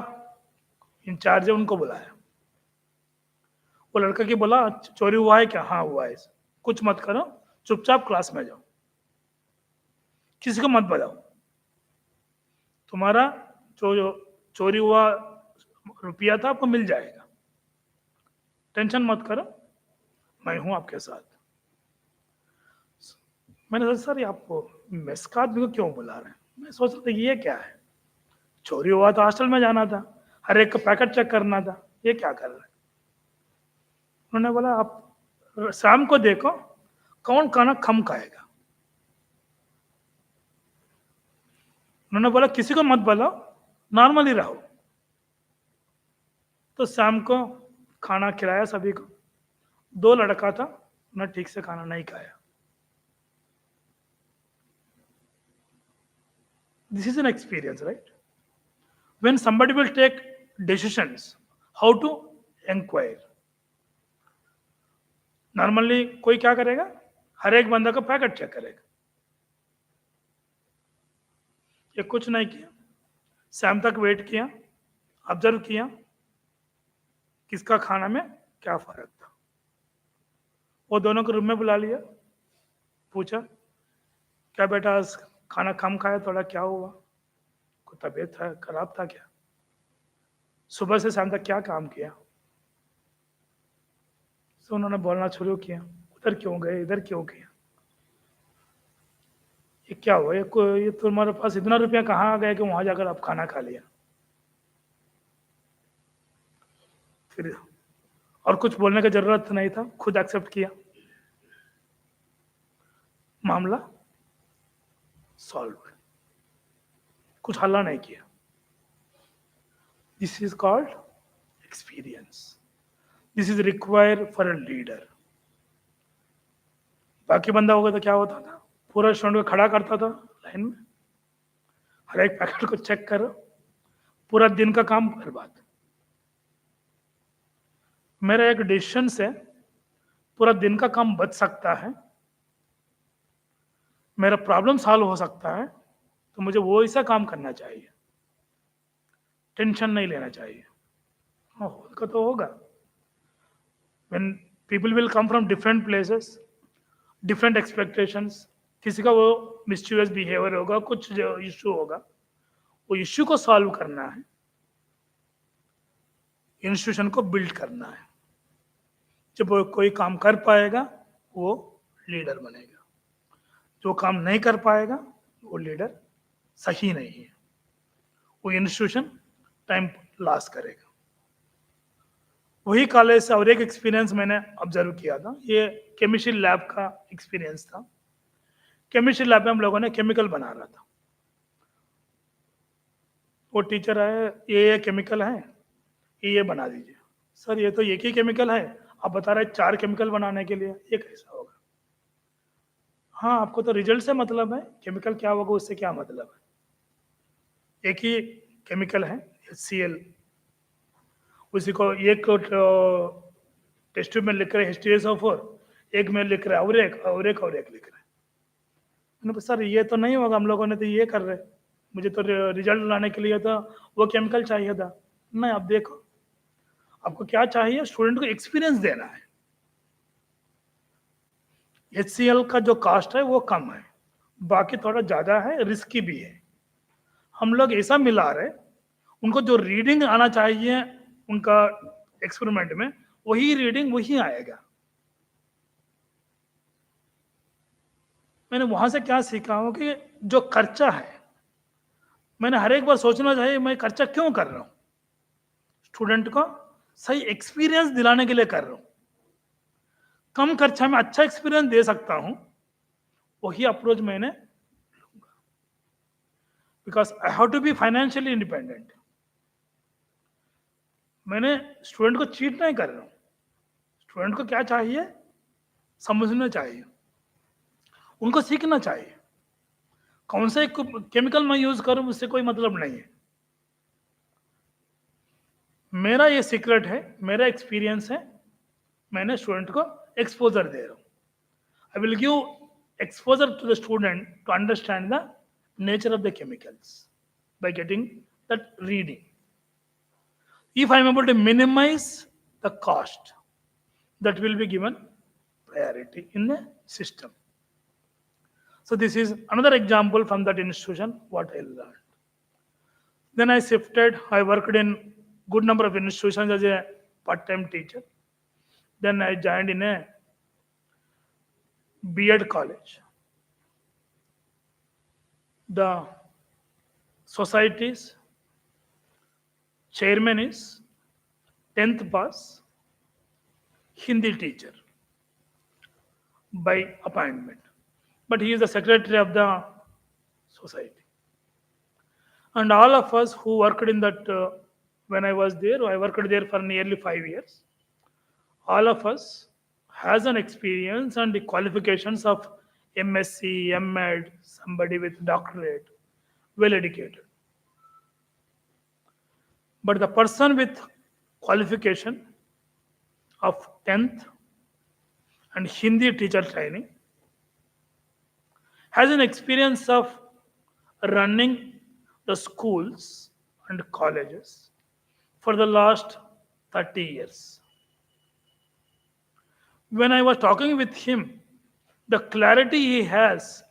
इंचार्ज है उनको बुलाया। वो लड़का की बोला, चोरी हुआ है क्या? हाँ हुआ है। कुछ मत करो, चुपचाप क्लास में जाओ, किसी को मत बताओ। तुम्हारा जो चोरी हुआ रुपया था आपको मिल जाएगा, टेंशन मत करो, मैं हूं आपके साथ। मैंने सोचा सर आपको मेस का आदमी को क्यों बुला रहे हैं? मैं सोच रहा था ये क्या है, चोरी हुआ तो हॉस्टल में जाना था, हर एक का पैकेट चेक करना था, ये क्या कर रहे हैं? उन्होंने बोला आप शाम को देखो कौन खाना कम खाएगा। उन्होंने बोला किसी को मत बोलो, नॉर्मली रहो। तो शाम को खाना खिलाया सभी को। 2 लड़का था, उन्होंने ठीक से खाना नहीं खाया। This is an experience, right? When somebody will take decisions, how to inquire? Normally कोई क्या करेगा, हर एक बंदा का पैकेट चेक करेगा। ये कुछ नहीं किया, शाम तक वेट किया, ऑब्जर्व किया, किसका खाना में क्या फर्क था। वो दोनों को रूम में बुला लिया, पूछा क्या बेटा आज खाना कम खाया, थोड़ा क्या हुआ, को तबीयत खराब था क्या, सुबह से शाम तक क्या काम किया। तो उन्होंने बोलना शुरू किया, उधर क्यों गए, इधर क्यों गए, ये क्या हुआ, ये तुम्हारे पास इतना रुपया कहाँ आ गया कि वहां जाकर आप खाना खा लिया। फिर और कुछ बोलने की जरूरत नहीं था, खुद एक्सेप्ट किया, मामला सॉल्व, कुछ हल्ला नहीं किया। This is called experience, this is required for a leader. बाकी बंदा होगा तो क्या होता था, पूरा स्टूडेंट को खड़ा करता था लाइन में, हर एक पैकेट को चेक करो, पूरा दिन का काम बर्बाद। मेरा एक डिसीजन से पूरा दिन का काम बच सकता है, मेरा प्रॉब्लम सॉल्व हो सकता है, तो मुझे वो ऐसा काम करना चाहिए, टेंशन नहीं लेना चाहिए। हाँ, होगा तो होगा। When people will come from different places, different expectations, किसी का वो मिस्चीवियस बिहेवियर होगा, कुछ इश्यू होगा, वो इश्यू को सॉल्व करना है, इंस्टीट्यूशन को बिल्ड करना है। जब वो कोई काम कर पाएगा वो लीडर बनेगा, जो काम नहीं कर पाएगा वो लीडर सही नहीं है, वो इंस्टीट्यूशन टाइम लॉस करेगा। वही कॉलेज से और एक एक्सपीरियंस मैंने ऑब्जर्व किया था, ये केमिस्ट्री लैब का एक्सपीरियंस था। केमिस्ट्री लैब में हम लोगों ने केमिकल बना रहा था, वो टीचर आए, ये केमिकल है, ये बना दीजिए। सर ये तो एक ही केमिकल है, आप बता रहे 4 केमिकल बनाने के लिए, ये कैसा होगा। हाँ आपको तो रिजल्ट से मतलब है, केमिकल क्या होगा उससे क्या मतलब है। एक ही केमिकल है HCl, उसी को एक टेस्ट ट्यूब में लिख रहे H2SO4, एक में लिख रहा है और एक और एक और एक लिख रहा है। मैंने कहा सर ये तो नहीं होगा, हम लोगों ने तो ये कर रहे, मुझे तो रिजल्ट लाने के लिए तो वो केमिकल चाहिए था। नहीं, आप देखो आपको क्या चाहिए, स्टूडेंट को एक्सपीरियंस देना है। HCl का जो कॉस्ट है वो कम है, बाकी थोड़ा ज़्यादा है, रिस्की भी है। हम लोग ऐसा मिला रहे, उनको जो रीडिंग आना चाहिए उनका एक्सपेरिमेंट में, वही रीडिंग वही आएगा। मैंने वहां से क्या सीखा हूं कि जो खर्चा है, मैंने हर एक बार सोचना चाहिए मैं खर्चा क्यों कर रहा हूं, स्टूडेंट को सही एक्सपीरियंस दिलाने के लिए कर रहा हूं, कम खर्चा में अच्छा एक्सपीरियंस दे सकता हूं, वही अप्रोच मैंने लूंगा। Because I have to be financially independent. मैंने स्टूडेंट को चीट नहीं कर रहा हूं, स्टूडेंट को क्या चाहिए समझना चाहिए, उनको सीखना चाहिए। कौन सा एक केमिकल मैं यूज करूं उससे कोई मतलब नहीं है। मेरा ये सीक्रेट है, मेरा एक्सपीरियंस है, मैंने स्टूडेंट को एक्सपोजर दे रहा हूं। I will give exposure to the student to understand the nature of the chemicals by getting that reading. If I am able to minimize the cost, that will be given priority in the system. So this is another example from that institution what I learned. Then I shifted. I worked in good number of institutions as a part-time teacher. Then I joined in a B.Ed college. The society's chairman is 10th pass Hindi teacher by appointment, but he is the secretary of the society. And all of us who worked in that, when I was there, I worked there for nearly 5 years. All of us has an experience and the qualifications of MSc, MEd, somebody with doctorate, well educated. But the person with qualification of 10th and Hindi teacher training has an experience of running the schools and colleges for the last 30 years. When I was talking with him, the clarity he has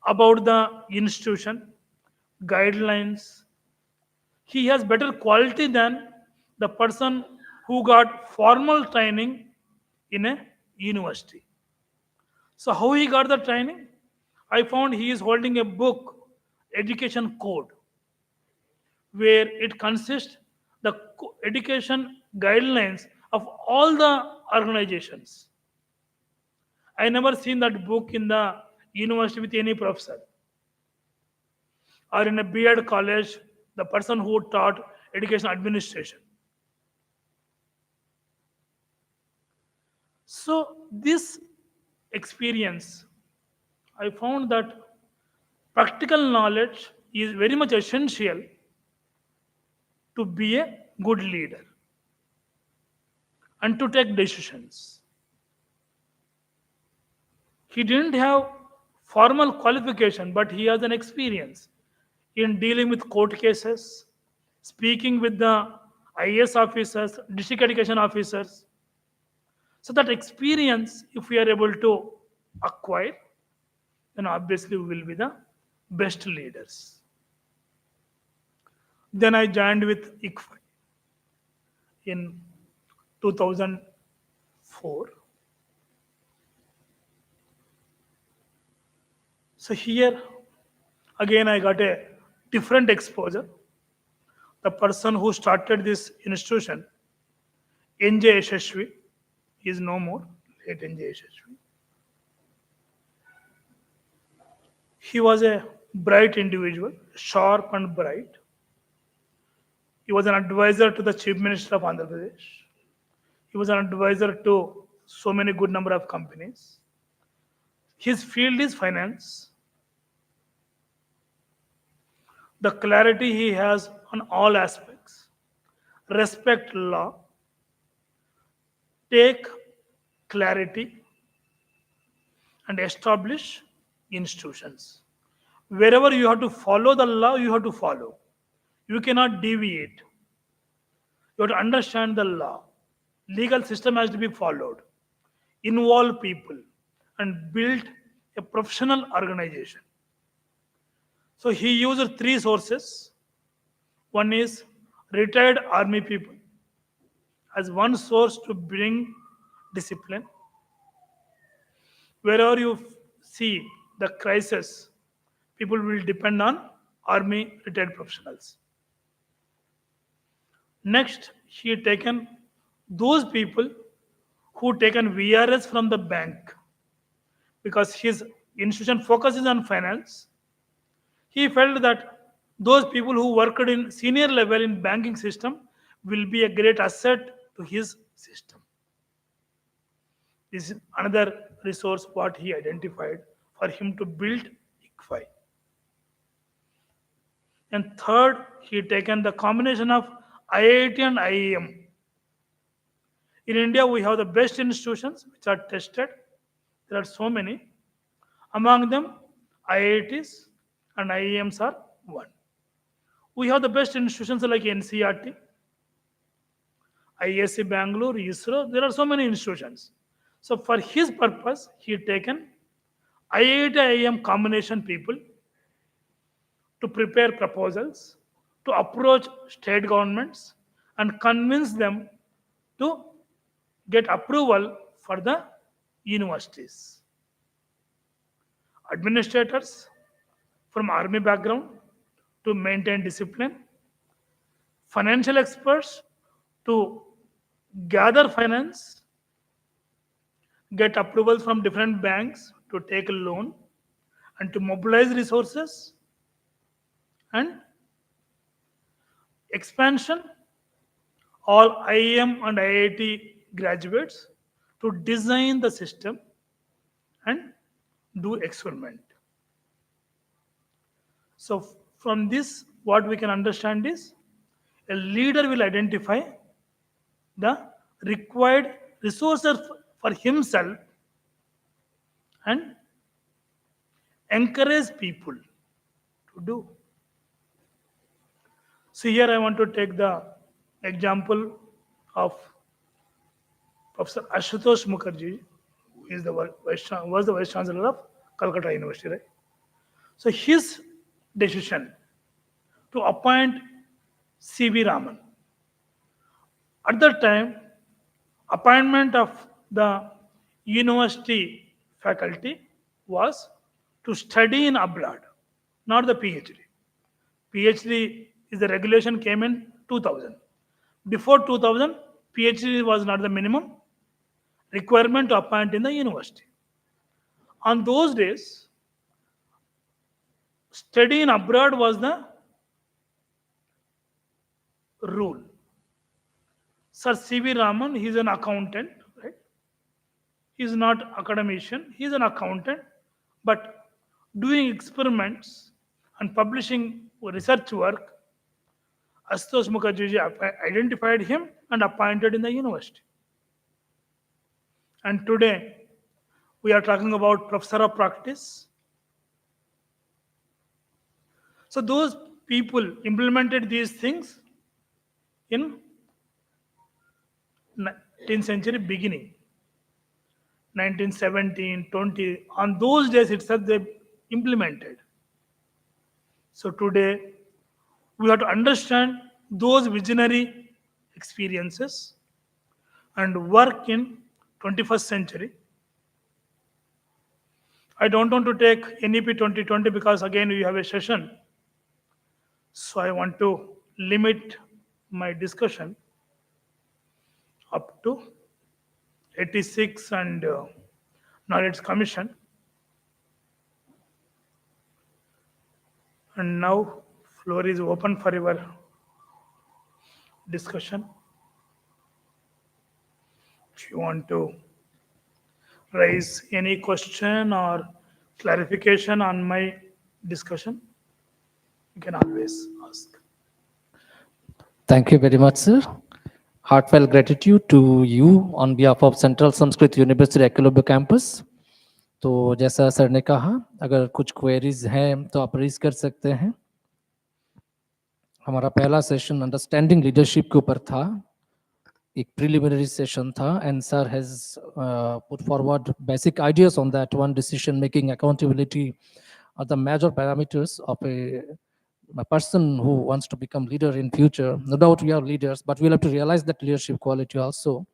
about the institution, guidelines, he has better quality than the person who got formal training in a university. So how he got the training? I found he is holding a book, education code, where it consists the education guidelines of all the organizations. I never seen that book in the university with any professor or in a B.Ed college, the person who taught education administration. So this experience, I found that practical knowledge is very much essential to be a good leader and to take decisions. He didn't have formal qualification, but he has an experience in dealing with court cases, speaking with the IAS officers, district education officers. So that experience, if we are able to acquire, then obviously we will be the best leaders. Then I joined with ICFI in 2004. So here again I got a different exposure. The person who started this institution, NJ Yashashvi, is no more, late NJ Yashashvi. He was a bright individual, sharp and bright. He was an advisor to the Chief Minister of Andhra Pradesh. He was an advisor to so many good number of companies. His field is finance. The clarity he has on all aspects. Respect law. Take clarity and establish institutions. Wherever you have to follow the law, you have to follow. You cannot deviate. You have to understand the law. Legal system has to be followed. Involve people and build a professional organization. So he used three sources. One is retired army people as one source to bring discipline. Wherever you see the crisis, people will depend on army retired professionals. Next, he had taken those people who taken VRS from the bank because his institution focuses on finance. He felt that those people who worked in senior level in banking system will be a great asset to his system. This is another resource what he identified for him to build ICFI. And third, he taken the combination of IIT and IIM. In India, we have the best institutions which are tested. There are so many. Among them, IITs and IIMs are one. We have the best institutions like NCRT, ISC Bangalore, ISRO. There are so many institutions. So for his purpose, he taken IIT IIM combination people to prepare proposals, to approach state governments and convince them to get approval for the universities. Administrators from army background to maintain discipline, financial experts to gather finance, get approval from different banks to take a loan and to mobilize resources, and expansion all IIM and IIT graduates to design the system and do experiment. So from this, what we can understand is a leader will identify the required resources for himself and encourage people to do. So here I want to take the example of Professor Ashutosh Mukherjee, who is the was the Vice Chancellor of Calcutta University, right? So his decision to appoint C.V. Raman. At that time, appointment of the university faculty was to study in abroad, not the PhD. PhD is the regulation came in 2000. Before 2000, PhD was not the minimum requirement to appoint in the university. On those days, study in abroad was the rule. Sir C.V. Raman, he is an accountant, right? He is not academician, he is an accountant, but doing experiments and publishing research work, Ashutosh Mukherjee identified him and appointed in the university. And today, we are talking about professor of practice. So those people implemented these things in 19th century beginning, 1917, 20. On those days itself, they implemented. So today, we have to understand those visionary experiences and work in 21st century. I don't want to take NEP 2020 because again we have a session. So I want to limit my discussion up to 86 and Knowledge Commission. And now floor is open for your discussion. If you want to raise any question or clarification on my discussion, you can always ask. Thank you very much, sir. Heartfelt gratitude to you on behalf of Central Sanskrit University Colombo campus. तो जैसा sir ने कहा, अगर कुछ queries हैं तो आप raise कर सकते हैं. हमारा पहला सेशन अंडरस्टैंडिंग लीडरशिप के ऊपर था, एक प्रिलिमिनरी सेशन था, and sir has put forward basic ideas on that one. Decision making, accountability are the major parameters of a person who wants to become leader in future. No doubt we are leaders, but we'll have to realize that leadership quality also.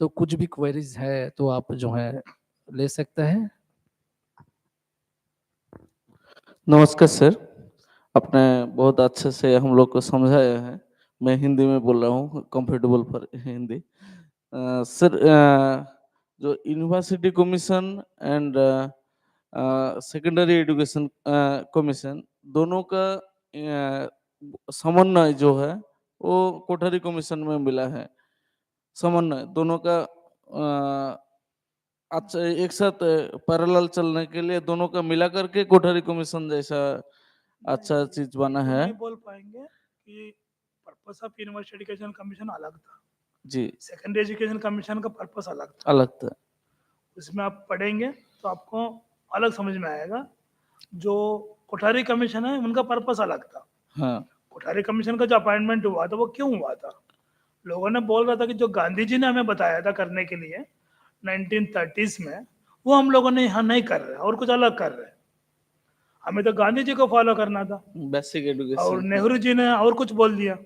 तो कुछ भी queries है तो आप जो है ले सकते हैं. नमस्कार सर, आपने बहुत अच्छे से हम लोग को समझाया है. मैं हिंदी में बोल रहा हूँ, कंफर्टेबल फॉर हिंदी. सर, जो university commission and secondary education commission दोनों का समन्वय जो है वो कोठारी कमीशन में मिला है. समन्वय दोनों का अच्छा एक साथ पैरेलल चलने के लिए दोनों का मिला करके कोठारी कमीशन जैसा अच्छा चीज बना है. नहीं बोल पाएंगे कि purpose of university education commission अलग था जी, सेकेंडरी एजुकेशन कमीशन का पर्पस अलग था. अलग था. उसमें आप पढ़ेंगे तो आपको अलग समझ में आएगा. जो कोठारी कमीशन है उनका पर्पस अलग था. हाँ, कोठारी कमीशन का जो अपॉइंटमेंट हुआ था वो क्यों हुआ था? लोगों ने बोल रहा था कि जो गांधी जी ने हमें बताया था करने के लिए 1930s में, वो हम लोगों ने यहाँ नहीं कर रहे और कुछ अलग कर रहे. हमें तो गांधी जी को फॉलो करना था. बेसिक और एजुकेशन. नेहरू जी ने और कुछ बोल दिया.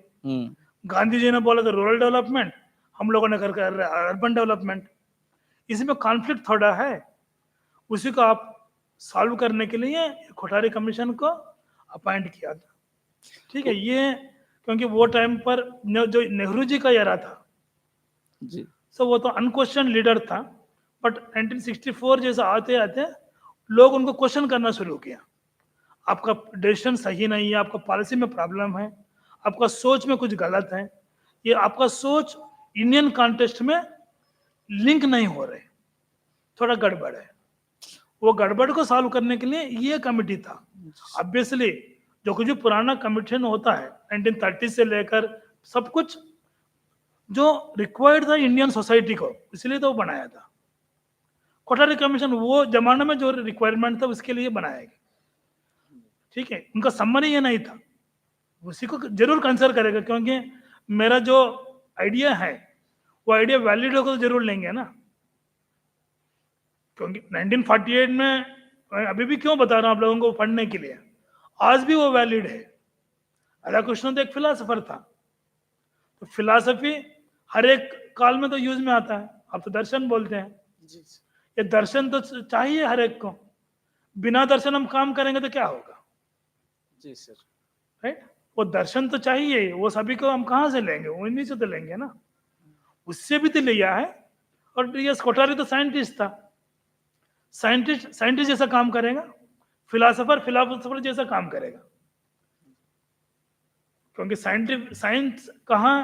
गांधी जी ने बोला था रूरल डेवलपमेंट, हम लोगों ने कर रहे अर्बन डेवलपमेंट. इसमें कॉन्फ्लिक्ट थोड़ा है, उसी को आप सॉल्व करने के लिए कोठारी कमीशन को अपॉइंट किया था. ठीक है, ये क्योंकि वो टाइम पर जो नेहरू जी का एरा था जी, सो वो तो अनक्वेश्चन लीडर था. बट 1964 जैसा आते आते लोग उनको क्वेश्चन करना शुरू किया. आपका डिसीजन सही नहीं है, आपका पॉलिसी में प्रॉब्लम है, आपका सोच में कुछ गलत है, ये आपका सोच इंडियन कॉन्टेक्स्ट में लिंक नहीं हो रहे, थोड़ा गड़बड़ है. वो गड़बड़ को सॉल्व करने के लिए ये कमेटी था. ऑब्वियसली जो कुछ भी पुराना कमीशन होता है 1930 से लेकर सब कुछ जो रिक्वायर्ड था इंडियन सोसाइटी को, इसलिए तो वो बनाया था. कोठारी कमीशन वो जमाने में जो रिक्वायरमेंट था उसके लिए बनाया गया. ठीक है, उनका सम्मरी ये नहीं था. उसी को जरूर कंसिडर करेगा, क्योंकि मेरा जो आइडिया है वो आइडिया वैलिड होगा तो जरूर लेंगे ना, क्योंकि 1948 में, मैं अभी भी क्यों बता रहा हूं आप लोगों को पढ़ने के लिए, आज भी वो वैलिड है। राधा कृष्ण तो एक फिलोसोफर था, तो फिलॉसफी हर एक काल में तो यूज में आता है। आप तो दर्शन बोलते हैं, जी सर। ये दर्शन तो चाहिए हर एक को, बिना दर्शन हम काम करेंगे तो क्या होगा, जी सर। राइट? वो दर्शन तो चाहिए, वो सभी को हम कहाँ से लेंगे, वो इन्हीं से तो लेंगे ना, उससे भी तो लिया है। और ये कोठारी तो साइंटिस्ट था, साइंटिस्ट साइंटिस्ट जैसा काम करेगा, फिलोसोफर फिलोसोफर जैसा काम करेगा, क्योंकि साइंस कहाँ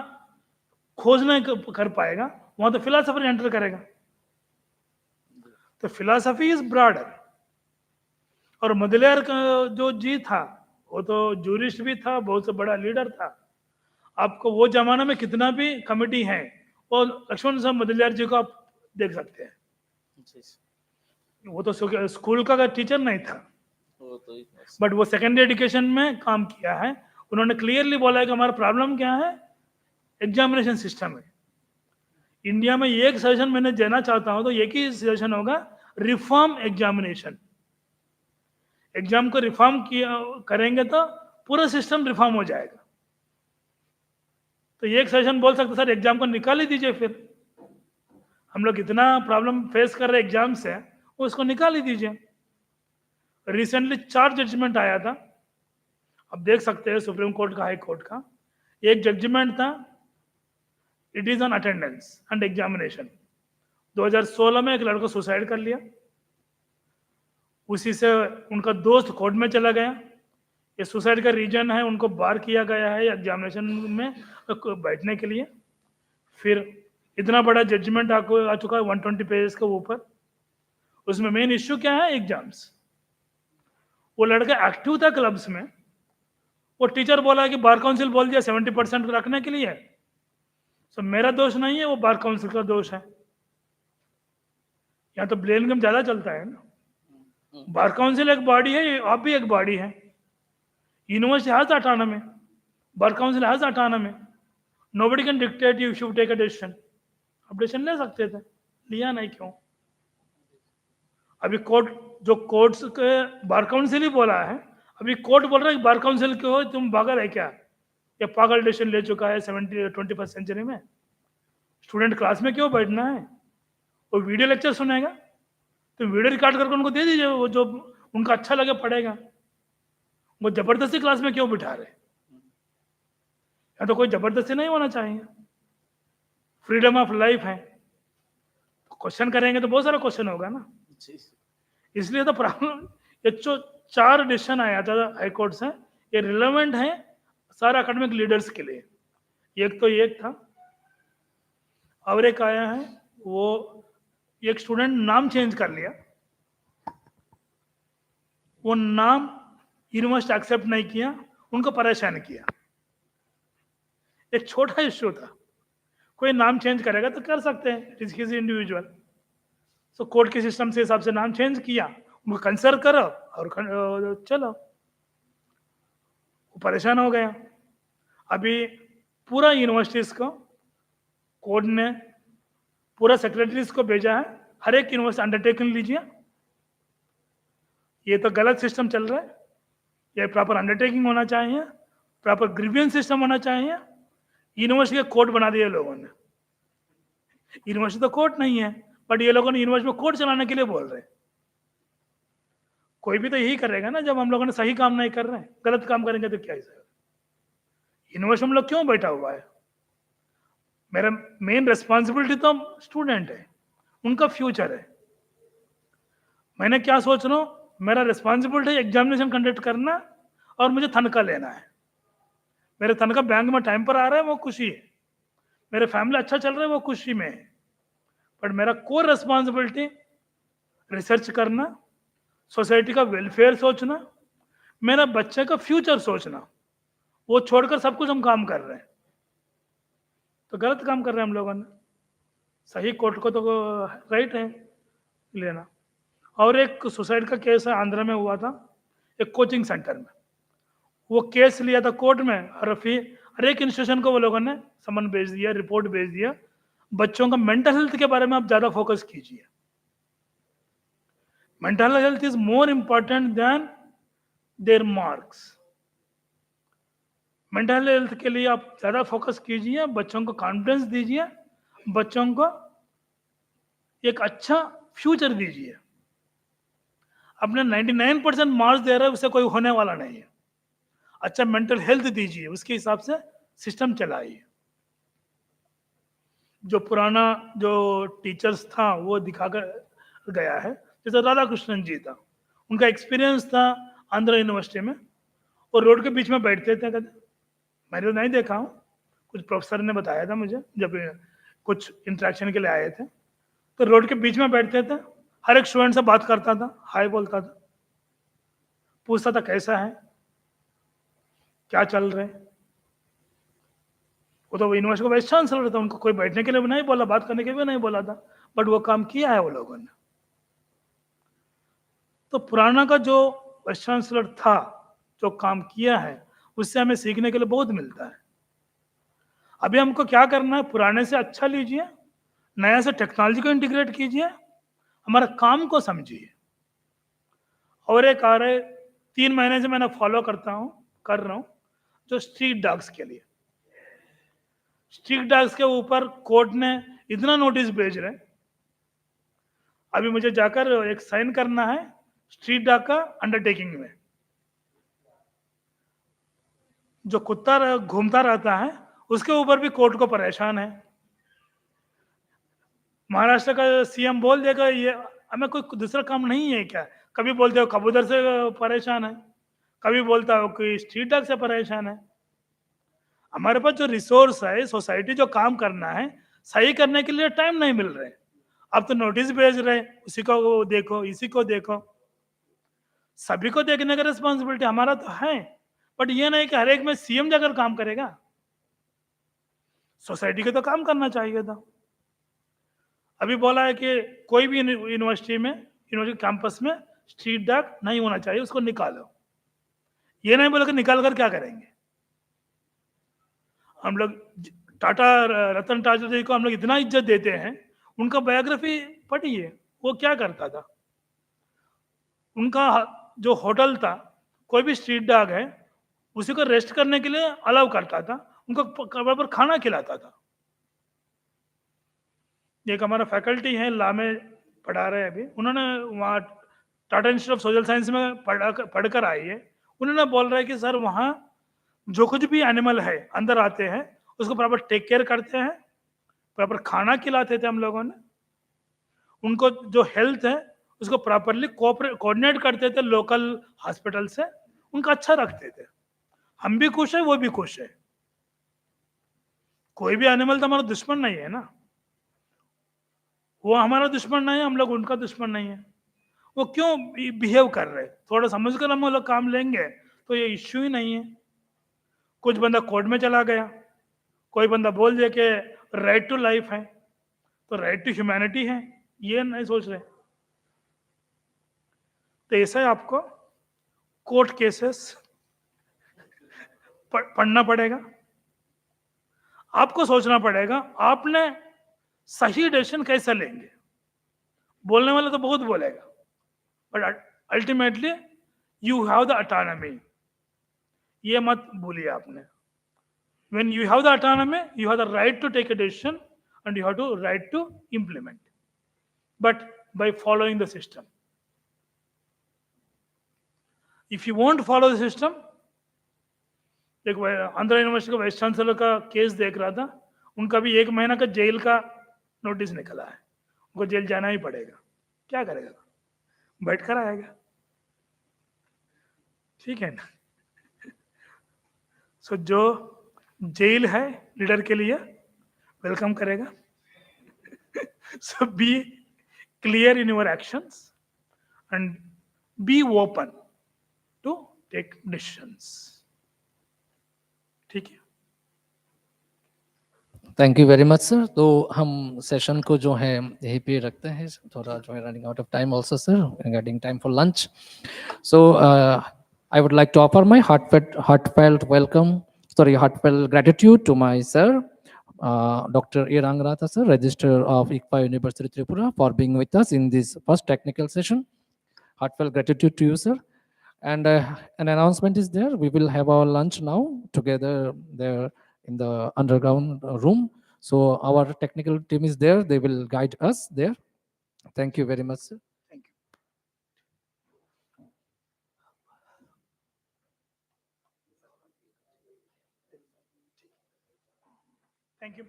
खोज नहीं कर पाएगा, वहां तो फिलोसोफर एंटर करेगा। तो फिलोसफी इज ब्रॉडर। और मुदलियार का जो जी था, वो तो जूरिस्ट भी था, बहुत से बड़ा लीडर था। आपको वो जमाना में कितना भी कमिटी है, वो लक्ष्मण साहब मुदलियार जी को आप देख सकते हैं। जी सर। वो तो स्कूल का टीचर नहीं था, वो तो ही बट वो सेकेंडरी एजुकेशन में काम किया है। उन्होंने क्लियरली बोला है कि हमारा प्रॉब्लम क्या है, एग्जामिनेशन सिस्टम है। इंडिया में एक सजेशन मैंने देना चाहता हूं, तो एक ही सजेशन होगा, रिफॉर्म एग्जामिनेशन। एग्जाम को रिफॉर्म किया करेंगे तो पूरा सिस्टम रिफॉर्म हो जाएगा। तो एक सेशन बोल सकते सर एग्जाम को निकाल ही दीजिए, फिर हम लोग इतना प्रॉब्लम फेस कर रहे एग्जाम से, उसको निकाल ही दीजिए। रिसेंटली 4 जजमेंट आया था, अब देख सकते हैं, सुप्रीम कोर्ट का, हाई कोर्ट का। एक जजमेंट था, it is on attendance and examination. 2016 में एक लड़का सुसाइड कर लिया, उसी से उनका दोस्त कोर्ट में चला गया। ये सुसाइड का रीजन है, उनको बार किया गया है एग्जामिनेशन में बैठने के लिए। फिर इतना बड़ा जजमेंट आ चुका है 120 पेजेस के ऊपर। उसमें मेन इश्यू क्या है, एग्जाम्स। वो लड़का एक्टिव था क्लब्स में, वो टीचर बोला कि बार काउंसिल बोल दिया 70% रखने के लिए, तो मेरा दोष नहीं है, वो बार काउंसिल का दोष है। यहाँ तो ब्लेम गेम ज्यादा चलता है ना। बार काउंसिल एक बॉडी है, आप भी एक बॉडी है। University has autonomy, bar council has autonomy. Nobody can dictate you should take a decision. आप डिसीजन ले सकते थे, लिया नहीं, क्यों? अभी कोर्ट, जो कोर्ट्स के बार काउंसिल ही बोला है, अभी कोर्ट बोल रहा है बार काउंसिल क्यों, तुम पागल है क्या, ये पागल डिसीजन ले चुका है 21st सेंचुरी में। स्टूडेंट क्लास में क्यों बैठना है, वो वीडियो लेक्चर सुनेगा, तो वीडियो रिकॉर्ड करके उनको दे दीजिए, वो जो उनका अच्छा लगे पढ़ेगा। वो जबरदस्ती क्लास में क्यों बिठा रहे? या तो कोई जबरदस्ती नहीं होना चाहिए, फ्रीडम ऑफ लाइफ है। क्वेश्चन करेंगे तो बहुत सारा क्वेश्चन होगा ना, इसलिए तो प्रॉब्लम। ये जो 4 डिसीजन आया था हाई कोर्ट से, ये रिलेवेंट है सारे एकेडमिक लीडर्स के लिए। एक तो एक था, और एक आया है, वो एक स्टूडेंट नाम चेंज कर लिया, वो नाम यूनिवर्सिटी एक्सेप्ट नहीं किया, उनको परेशान किया। एक छोटा इश्यू था, कोई नाम चेंज करेगा तो कर सकते हैं, किसी इंडिविजुअल। तो कोर्ट के सिस्टम से हिसाब से नाम चेंज किया, उनको कंसर्न करो और चलो। वो परेशान हो गया। अभी पूरा यूनिवर्सिटीज को कोर्ट ने पूरा सेक्रेटरीज को भेजा है, हर एक यूनिवर्सिटी अंडरटेकिंग लीजिए, ये तो गलत सिस्टम चल रहा है, ये प्रॉपर अंडरटेकिंग होना चाहिए, प्रॉपर ग्रीवियंस सिस्टम होना चाहिए। यूनिवर्सिटी के कोर्ट बना दिए लोगों ने। यूनिवर्सिटी तो कोर्ट नहीं है, बट ये लोगों ने यूनिवर्सिटी में कोर्ट चलाने के लिए बोल रहे हैं। कोई भी तो यही करेगा ना, जब हम लोगों ने सही काम नहीं कर रहे हैं, गलत काम करेंगे तो क्या है? यूनिवर्सिटी में लोग क्यों बैठा हुआ है? मेरा मेन रिस्पॉन्सिबिलिटी तो स्टूडेंट है, उनका फ्यूचर है। मैंने क्या सोच रहा हूँ, मेरा रिस्पॉन्सिबिलिटी एग्जामिनेशन कंडक्ट करना और मुझे तनख्वाह लेना है। मेरे तनख्वाह बैंक में टाइम पर आ रहा है, वो खुशी है। मेरे फैमिली अच्छा चल रहा है, वो खुशी में है। बट मेरा कोर रिस्पॉन्सिबिलिटी रिसर्च करना, सोसाइटी का वेलफेयर सोचना, मेरा बच्चे का फ्यूचर सोचना, वो छोड़कर सब कुछ हम काम कर रहे हैं, तो गलत काम कर रहे हैं हम लोगों ने। सही कोर्ट को तो राइट है लेना। और एक सुसाइड का केस है, आंध्र में हुआ था, एक कोचिंग सेंटर में। वो केस लिया था कोर्ट में, और फिर हर एक इंस्टीट्यूशन को वो लोगों ने समन भेज दिया, रिपोर्ट भेज दिया। बच्चों का मेंटल हेल्थ के बारे में आप ज़्यादा फोकस कीजिए. Mental health is more important than there marks. Mental health के लिए आप ज़्यादा फोकस कीजिए, बच्चों को कॉन्फिडेंस दीजिए, बच्चों को एक अच्छा फ्यूचर दीजिए. अपने 99% मार्क्स दे रहे हैं, उससे कोई होने वाला नहीं है. अच्छा मेंटल हेल्थ दीजिए, उसके हिसाब से सिस्टम चलाइए. जो पुराना जो टीचर्स था वो दिखाकर गया है, जैसे राधा कृष्णन जी था, उनका एक्सपीरियंस था आंध्र यूनिवर्सिटी में. और रोड के बीच में बैठते थे, कहते मैंने तो नहीं देखा हूँ, कुछ प्रोफेसर ने बताया था मुझे जब कुछ इंटरेक्शन के लिए आए थे. तो रोड के बीच में बैठते थे, हर एक स्टूडेंट से बात करता था, हाय बोलता था, पूछता था कैसा है, क्या चल रहे. वो तो यूनिवर्सिटी का वाइस चांसलर था, उनको कोई बैठने के लिए भी नहीं बोला, बात करने के लिए भी नहीं बोला था, बट वो काम किया है वो लोगों ने. तो पुराना का जो वाइस चांसलर था, जो काम किया है, उससे हमें सीखने के लिए बहुत मिलता है. अभी हमको क्या करना है, पुराने से अच्छा लीजिए, नया से टेक्नोलॉजी को इंटीग्रेट कीजिए, हमारा काम को समझिए. और एक आ रहे 3 महीने से मैंने फॉलो कर रहा हूं, जो स्ट्रीट डॉग्स के लिए. स्ट्रीट डॉग्स के ऊपर कोर्ट ने इतना नोटिस भेज रहे. अभी मुझे जाकर एक साइन करना है स्ट्रीट डॉग का अंडरटेकिंग में. जो कुत्ता घूमता रहता है उसके ऊपर भी कोर्ट को परेशान है. महाराष्ट्र का सीएम बोल देगा ये हमें कोई दूसरा काम नहीं है क्या. कभी बोलते हो कबूतर से परेशान है, कभी बोलता हो कि स्ट्रीट डॉग से परेशान है. हमारे पास जो रिसोर्स है, सोसाइटी जो काम करना है, सही करने के लिए टाइम नहीं मिल रहे. अब तो नोटिस भेज रहे, उसी को देखो, इसी को देखो. सभी को देखने का रिस्पॉन्सिबिलिटी हमारा तो है, बट ये नहीं कि हर एक में सीएम जाकर काम करेगा. सोसाइटी को तो काम करना चाहिए था. अभी बोला है कि कोई भी यूनिवर्सिटी कैंपस में स्ट्रीट डॉग नहीं होना चाहिए, उसको निकालो. ये नहीं बोला कि निकाल कर क्या करेंगे. हम लोग टाटा रतन टाटा जी को हम लोग इतना इज्जत देते हैं, उनका बायोग्राफी पढ़िए, वो क्या करता था. उनका जो होटल था, कोई भी स्ट्रीट डॉग है उसी को रेस्ट करने के लिए अलाउ करता था, उनको बराबर खाना खिलाता था. एक हमारा फैकल्टी है लॉ में पढ़ा रहे हैं अभी, उन्होंने वहाँ Tata institute of social science में पढ़कर आई है. उन्होंने बोल रहे हैं कि सर वहाँ जो कुछ भी एनिमल है अंदर आते हैं उसको बराबर टेक केयर करते हैं, बराबर खाना खिलाते थे हम लोगों ने, उनको जो हेल्थ है उसको प्रॉपरली कोऑर्डिनेट करते थे लोकल हॉस्पिटल से, उनका अच्छा रखते थे. हम भी खुश है, वो भी खुश है. कोई भी एनिमल तो हमारा दुश्मन नहीं है ना, वो हमारा दुश्मन नहीं है, हम लोग उनका दुश्मन नहीं है. वो क्यों बिहेव कर रहे, थोड़ा समझ कर हम लोग काम लेंगे तो ये इश्यू ही नहीं है. कुछ बंदा कोर्ट में चला गया, कोई बंदा बोल दे कि राइट टू लाइफ है, तो राइट टू ह्यूमैनिटी है, ये नहीं सोच रहे. तो ऐसा है, आपको कोर्ट केसेस पढ़ना पड़ेगा, आपको सोचना पड़ेगा आपने सही डिसीजन कैसे लेंगे. बोलने वाला तो बहुत बोलेगा, but ultimately you have the autonomy, ये मत भूलिए आपने. when you have the autonomy, you have the right to take a decision and you have to right to implement, but by following the system. If you won't follow the system, एक Andhra university का vice chancellor का case देख रहा था, उनका भी 1 महीना का जेल का नोटिस निकला है, उनको जेल जाना ही पड़ेगा. क्या करेगा, बैठ कर आएगा. ठीक है ना. सो जो जेल है लीडर के लिए वेलकम करेगा. So be clear in your actions and be open to take decisions. ठीक है. Thank you very much sir. तो हम सेशन को जो है यहीं पे रखते हैं, थोड़ा जो है running out of time also sir, getting time for lunch. So I would like to offer my heartfelt welcome, heartfelt gratitude to my sir, Dr. A. Ranganatha, sir, Registrar of ICFA University Tripura, for being with us in this first technical session. Heartfelt gratitude to you, sir. And an announcement is there. We will have our lunch now together there in the underground room. So our technical team is there. They will guide us there. Thank you very much, sir. Thank you. Thank you.